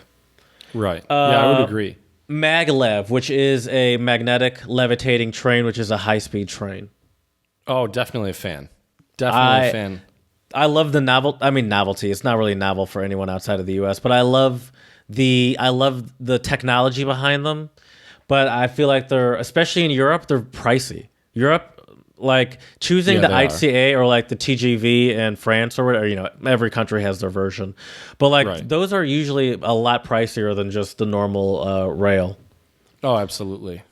Right. Yeah, I would agree. Maglev, which is a magnetic levitating train, which is a high-speed train. Oh, definitely a fan. Definitely a fan. I love the novelty. It's not really novel for anyone outside of the U.S., but I love the technology behind them. But I feel like they're, especially in Europe, they're pricey. Europe, like choosing the ICA or like the TGV in France or whatever, every country has their version. But those are usually a lot pricier than just the normal rail. Oh, absolutely.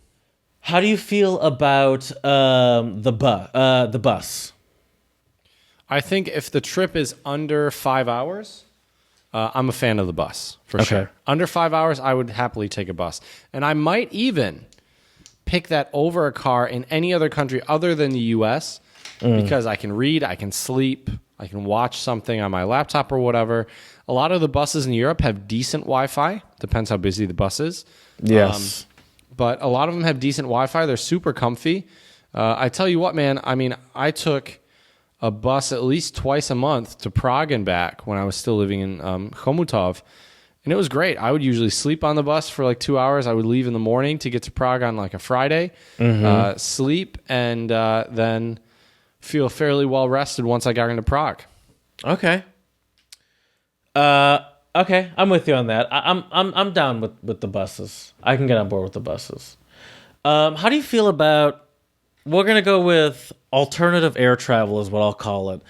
How do you feel about the bus? I think if the trip is under 5 hours, I'm a fan of the bus for sure. Under 5 hours, I would happily take a bus. And I might even pick that over a car in any other country other than the U.S. Because I can read, I can sleep, I can watch something on my laptop or whatever. A lot of the buses in Europe have decent Wi-Fi. Depends how busy the bus is. Yes. But a lot of them have decent Wi-Fi. They're super comfy. I tell you what, man, I mean, I took a bus at least twice a month to Prague and back when I was still living in Chomutov. And it was great. I would usually sleep on the bus for like 2 hours. I would leave in the morning to get to Prague on like a Friday, sleep, and then feel fairly well rested once I got into Prague. Okay. Okay, I'm with you on that. I'm down with the buses. I can get on board with the buses. How do you feel about? We're gonna go with alternative air travel, is what I'll call it.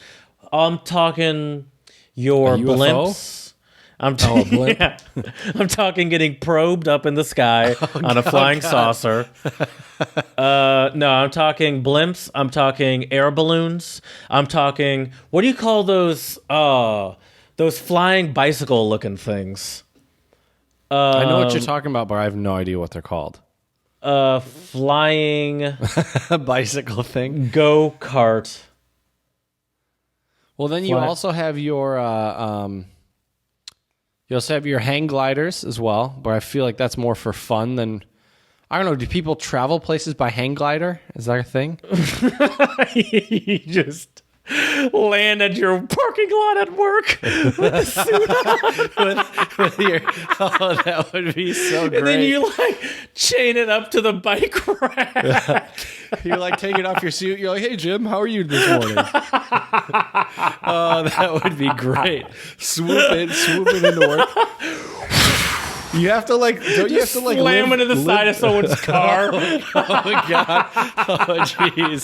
I'm talking your blimps. I'm talking getting probed up in the sky on a flying saucer. No, I'm talking blimps. I'm talking air balloons. I'm talking, what do you call those? Those flying bicycle-looking things. I know what you're talking about, but I have no idea what they're called. Flying bicycle thing. Go-kart. Well, then you also have your you also have your hang gliders as well, but I feel like that's more for fun than I don't know. Do people travel places by hang glider? Is that a thing? You just land at your parking lot at work with a suit on. Oh, that would be so great. And then you like chain it up to the bike rack. You're like taking off your suit. You're like, hey, Jim, how are you this morning? Oh, that would be great. Swooping into work. You have to like, don't you have to like slam into the side of someone's car? Oh my god! Oh jeez.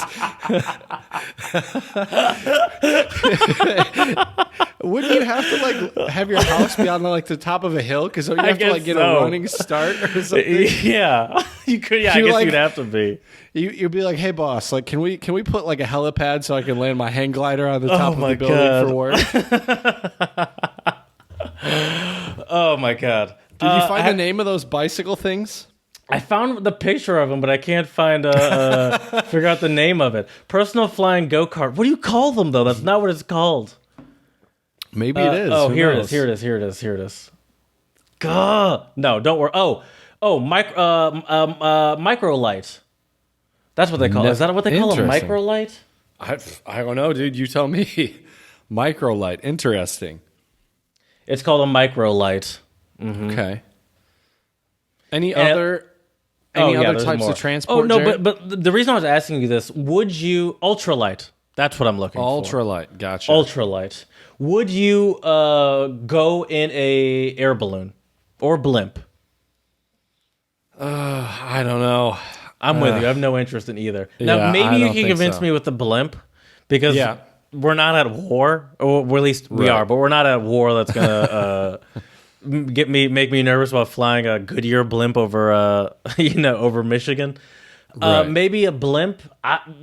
Wouldn't you have to like have your house be on like the top of a hill? Because you have to like get a running start or something. Yeah, you could. Yeah, I guess like, you'd have to be. You'd be like, hey boss, like can we put like a helipad so I can land my hang glider on the top of the building for work? Oh my god. Did you find the name of those bicycle things? I found the picture of them, but I can't find figure out the name of it. Personal flying go-kart. What do you call them though? That's not what it's called. Maybe it is. Oh, Who here knows? it is. Gah. No, don't worry. Microlight. That's what they call it. Is that what they call a Interesting. microlight? I don't know, dude. You tell me. Microlight. Interesting. It's called a microlight. Mm-hmm. Okay. Any other types more. of transport? Oh no, Jared? but the reason I was asking you this, would you ultralight? That's what I'm looking for. Ultralight, gotcha. Ultralight. Would you go in a air balloon or blimp? I don't know. I'm with you. I have no interest in either. Now yeah, I maybe you don't can think convince so. me with the blimp because we're not at war, or at least we Right. are, but we're not at war that's gonna make me nervous about flying a Goodyear blimp over over Michigan. Right. Maybe a blimp.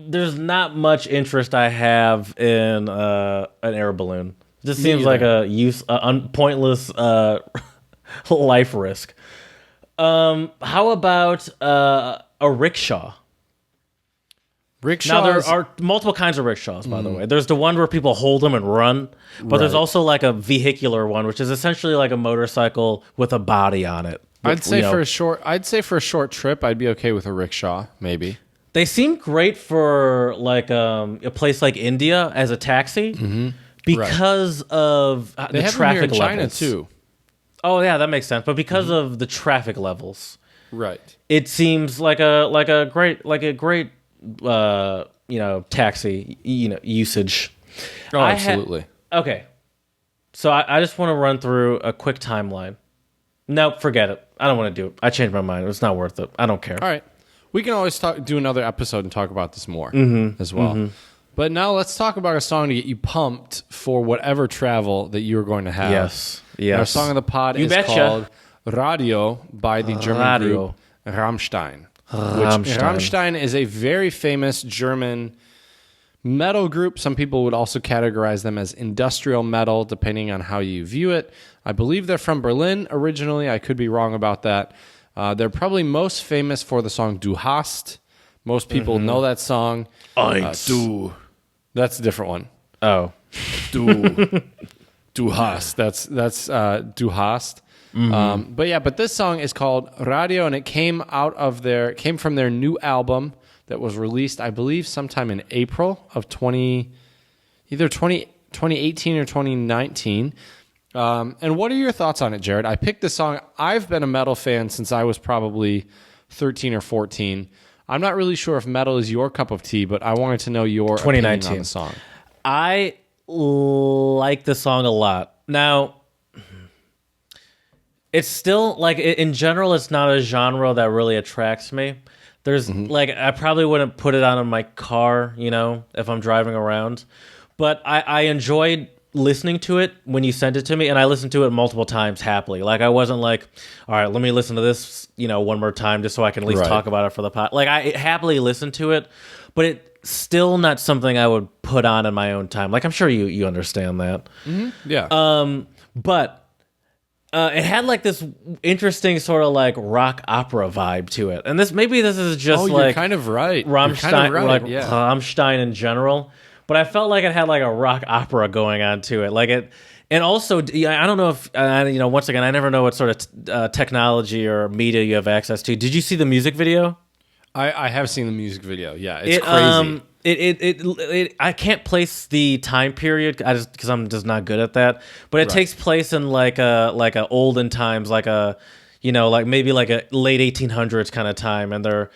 There's not much interest I have in an air balloon. It just seems like a pointless life risk. How about a rickshaw? Rickshaws. Now, there are multiple kinds of rickshaws, by the way. There's the one where people hold them and run, but there's Right. also like a vehicular one, which is essentially like a motorcycle with a body on it. I'd say for a short trip, I'd be okay with a rickshaw, maybe. They seem great for like a place like India as a taxi because of They the have them traffic here in China levels. too. Oh yeah, that makes sense. But because of the traffic levels, Right. it seems like a great taxi usage. Oh, absolutely. Okay, so I just want to run through a quick timeline. No, forget it. I don't want to do it. I changed my mind. It's not worth it. I don't care. All right. We can always do another episode and talk about this more as well. But now let's talk about a song to get you pumped for whatever travel that you're going to have. Yes. Our song of the pod is betcha. called Radio by the German Radio. group Rammstein. Rammstein is a very famous German metal group. Some people would also categorize them as industrial metal, depending on how you view it. I believe they're from Berlin originally. I could be wrong about that. They're probably most famous for the song Du hast. Most people know that song. Du. That's a different one. Oh. Du hast. That's Du hast. But this song is called Radio, and it came from their new album that was released, I believe, sometime in April of 2018 or 2019. And what are your thoughts on it, Jared? I picked this song. I've been a metal fan since I was probably 13 or 14. I'm not really sure if metal is your cup of tea, but I wanted to know your opinion on the song. I like the song a lot. Now, it's still, like, in general, it's not a genre that really attracts me. There's, like, I probably wouldn't put it on in my car, if I'm driving around. But I enjoyed listening to it when you sent it to me, and I listened to it multiple times happily. Like, I wasn't like, all right, let me listen to this, one more time just so I can at least talk about it for the pod. Like, I happily listened to it, but it's still not something I would put on in my own time. Like, I'm sure you understand that. Yeah. But it had like this interesting sort of like rock opera vibe to it, and this is just you're like kind of right. Rammstein, yeah. Rammstein in general. But I felt like it had like a rock opera going on to it. Like And also, I don't know if once again, I never know what sort of technology or media you have access to. Did you see the music video? I have seen the music video. Yeah, it's crazy. I can't place the time period because I'm just not good at that. But it takes place in like a olden times, like maybe like a late 1800s kind of time, and they're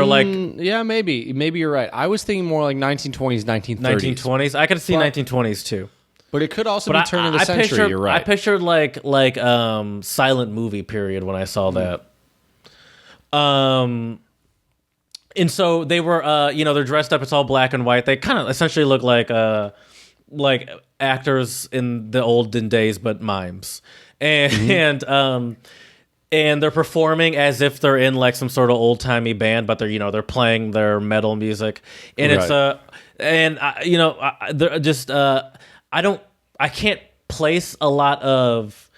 like maybe you're right. I was thinking more like 1920s, 1930s. 1920s. I could see 1920s too. But it could also be turn of the century. You're right. I pictured like silent movie period when I saw that. And so they were, they're dressed up. It's all black and white. They kind of essentially look like actors in the olden days, but mimes. And and they're performing as if they're in like some sort of old timey band, but they're playing their metal music. And I can't place a lot of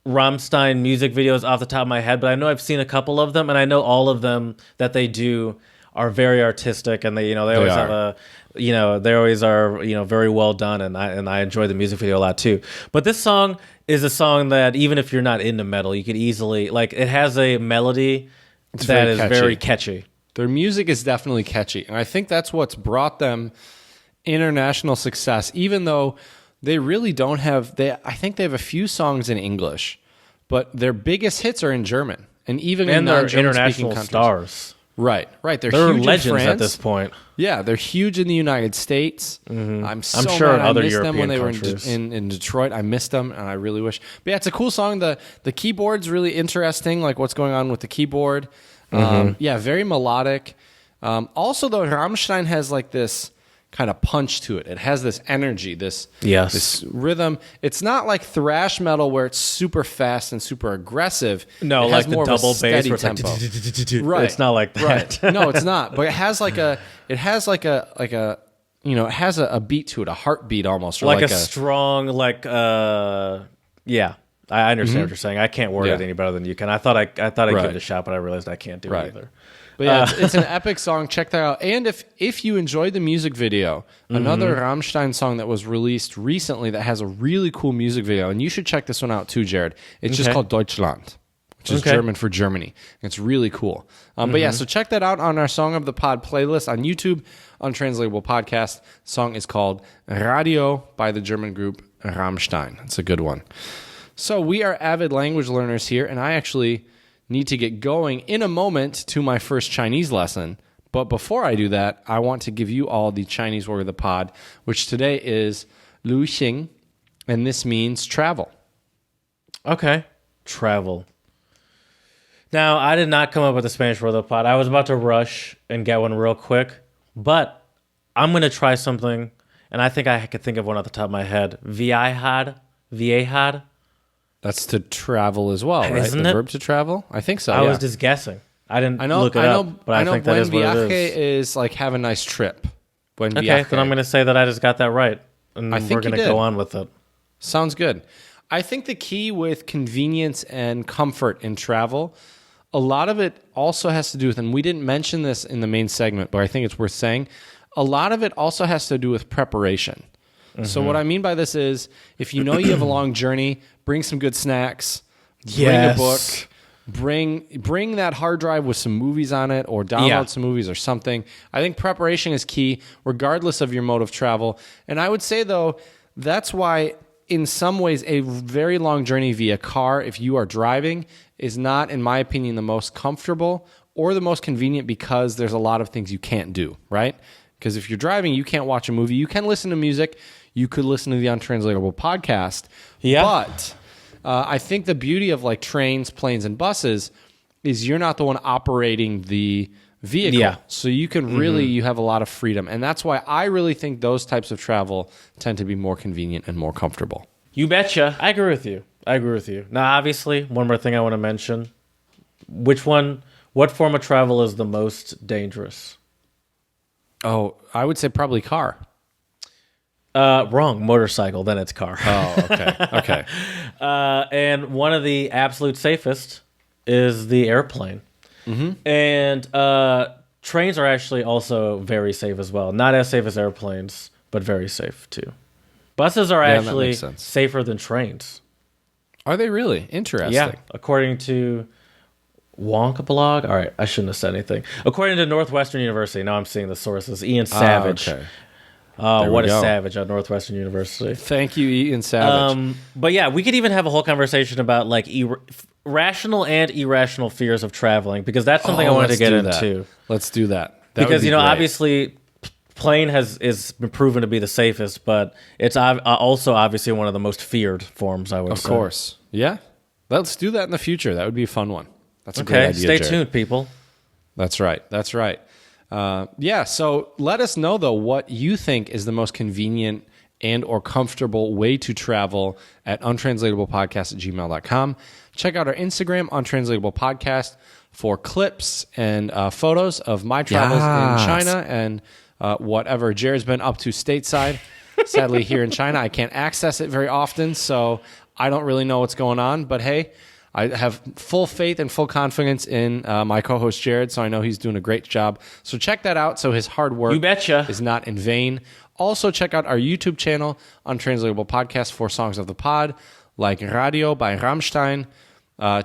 Rammstein music videos off the top of my head, but I know I've seen a couple of them, and I know all of them that they do are very artistic, and they always have they always are very well done, and I enjoy the music video a lot too. But this song is a song that even if you're not into metal, you could easily it has a melody that is very catchy. Their music is definitely catchy, and I think that's what's brought them international success, even though they really don't have. I think they have a few songs in English, but their biggest hits are in German, and even in non-German speaking countries. Stars. Right. They're huge legends in France. at this point. Yeah, they're huge in the United States. Mm-hmm. I'm sure in other I missed European them when they countries. were in Detroit. I missed them, and I really wish. But yeah, it's a cool song. The keyboard's really interesting, like what's going on with the keyboard. Very melodic. Also, though, Rammstein has like this kind of punch to it. It has this energy, this rhythm. It's not like thrash metal where it's super fast and super aggressive. No, it like has more the double of a steady bass tempo. Right. It's not like that. Right. No, it's not. But it has a beat to it, a heartbeat almost, or like a strong I understand what you're saying. I can't word it any better than you can. I thought I'd give it a shot, but I realized I can't do it either. But yeah, it's an epic song. Check that out. And if you enjoyed the music video, another Rammstein song that was released recently that has a really cool music video, and you should check this one out too, Jared. It's just called Deutschland, which is German for Germany. It's really cool. But yeah, so check that out on our Song of the Pod playlist on YouTube, Untranslatable Podcast. The song is called Radio by the German group Rammstein. It's a good one. So we are avid language learners here, and I actually need to get going in a moment to my first Chinese lesson. But before I do that, I want to give you all the Chinese word of the pod, which today is Lu Xing, and this means travel. Okay, travel. Now, I did not come up with the Spanish word of the pod. I was about to rush and get one real quick, but I'm going to try something, and I think I could think of one off the top of my head. Viajar. That's to travel as well, right? Isn't the it? Verb to travel? I think so. I was just guessing. I didn't look it up, but I think that is what it viaje is like have a nice trip. Buen Okay, viaje. then I'm going to say that I just got that right, and I think we're going you to did. go on with it. Sounds good. I think the key with convenience and comfort in travel, a lot of it also has to do with, and we didn't mention this in the main segment, but I think it's worth saying, a lot of it also has to do with preparation. So what I mean by this is, if you know you have a long journey, bring some good snacks, bring a book, bring that hard drive with some movies on it, or download some movies or something. I think preparation is key, regardless of your mode of travel. And I would say, though, that's why, in some ways, a very long journey via car, if you are driving, is not, in my opinion, the most comfortable or the most convenient, because there's a lot of things you can't do, right? Because if you're driving, you can't watch a movie. You can listen to music. You could listen to the Untranslatable podcast. Yeah. But I think the beauty of like trains, planes, and buses is you're not the one operating the vehicle. Yeah. So you can really, you have a lot of freedom. And that's why I really think those types of travel tend to be more convenient and more comfortable. You betcha. I agree with you. Now, obviously, one more thing I want to mention. What form of travel is the most dangerous? Oh, I would say probably car. Wrong. Motorcycle, then it's car. Oh, okay. And one of the absolute safest is the airplane. Mm-hmm. And trains are actually also very safe as well. Not as safe as airplanes, but very safe too. Buses are that actually makes sense. safer than trains. Are they really? Interesting. Yeah, according to Wonka blog. All right, I shouldn't have said anything. According to Northwestern University, now I'm seeing the sources. Ian Savage. Okay. Oh, what a go. savage at Northwestern University. Thank you, Ian Savage. But yeah, we could even have a whole conversation about like rational and irrational fears of traveling, because that's something I wanted to get into. Let's do that. Because great. obviously, plane is been proven to be the safest, but it's also obviously one of the most feared forms. I would say. Of course, yeah. Let's do that in the future. That would be a fun one. That's a great idea. Stay Jared. tuned, people. That's right. So let us know, though, what you think is the most convenient and or comfortable way to travel at untranslatablepodcast@gmail.com. Check out our Instagram, Untranslatable Podcast, for clips and photos of my travels in China and whatever Jared's been up to stateside. Sadly, here in China, I can't access it very often, so I don't really know what's going on. But hey, I have full faith and full confidence in my co-host Jared, so I know he's doing a great job. So check that out, so his hard work You betcha. is not in vain. Also, check out our YouTube channel, Untranslatable Podcast, for songs of the pod, like Radio by Rammstein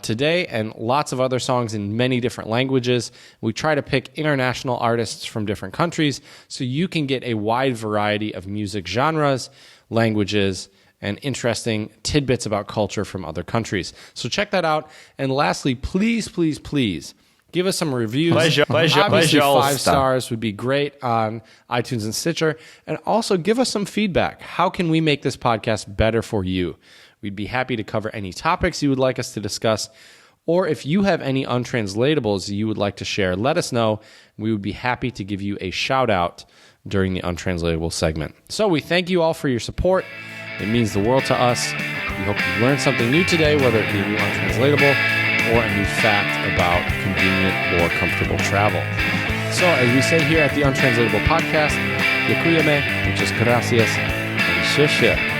today, and lots of other songs in many different languages. We try to pick international artists from different countries, so you can get a wide variety of music genres, languages, and interesting tidbits about culture from other countries. So check that out. And lastly, please, please, please give us some reviews. Obviously, 5 stars would be great on iTunes and Stitcher. And also give us some feedback. How can we make this podcast better for you? We'd be happy to cover any topics you would like us to discuss. Or if you have any untranslatables you would like to share, let us know. We would be happy to give you a shout out during the untranslatable segment. So we thank you all for your support. It means the world to us. We hope you learned something new today, whether it be a new untranslatable or a new fact about convenient or comfortable travel. So as we say here at the Untranslatable Podcast, Děkujeme, muchas gracias, and 谢谢.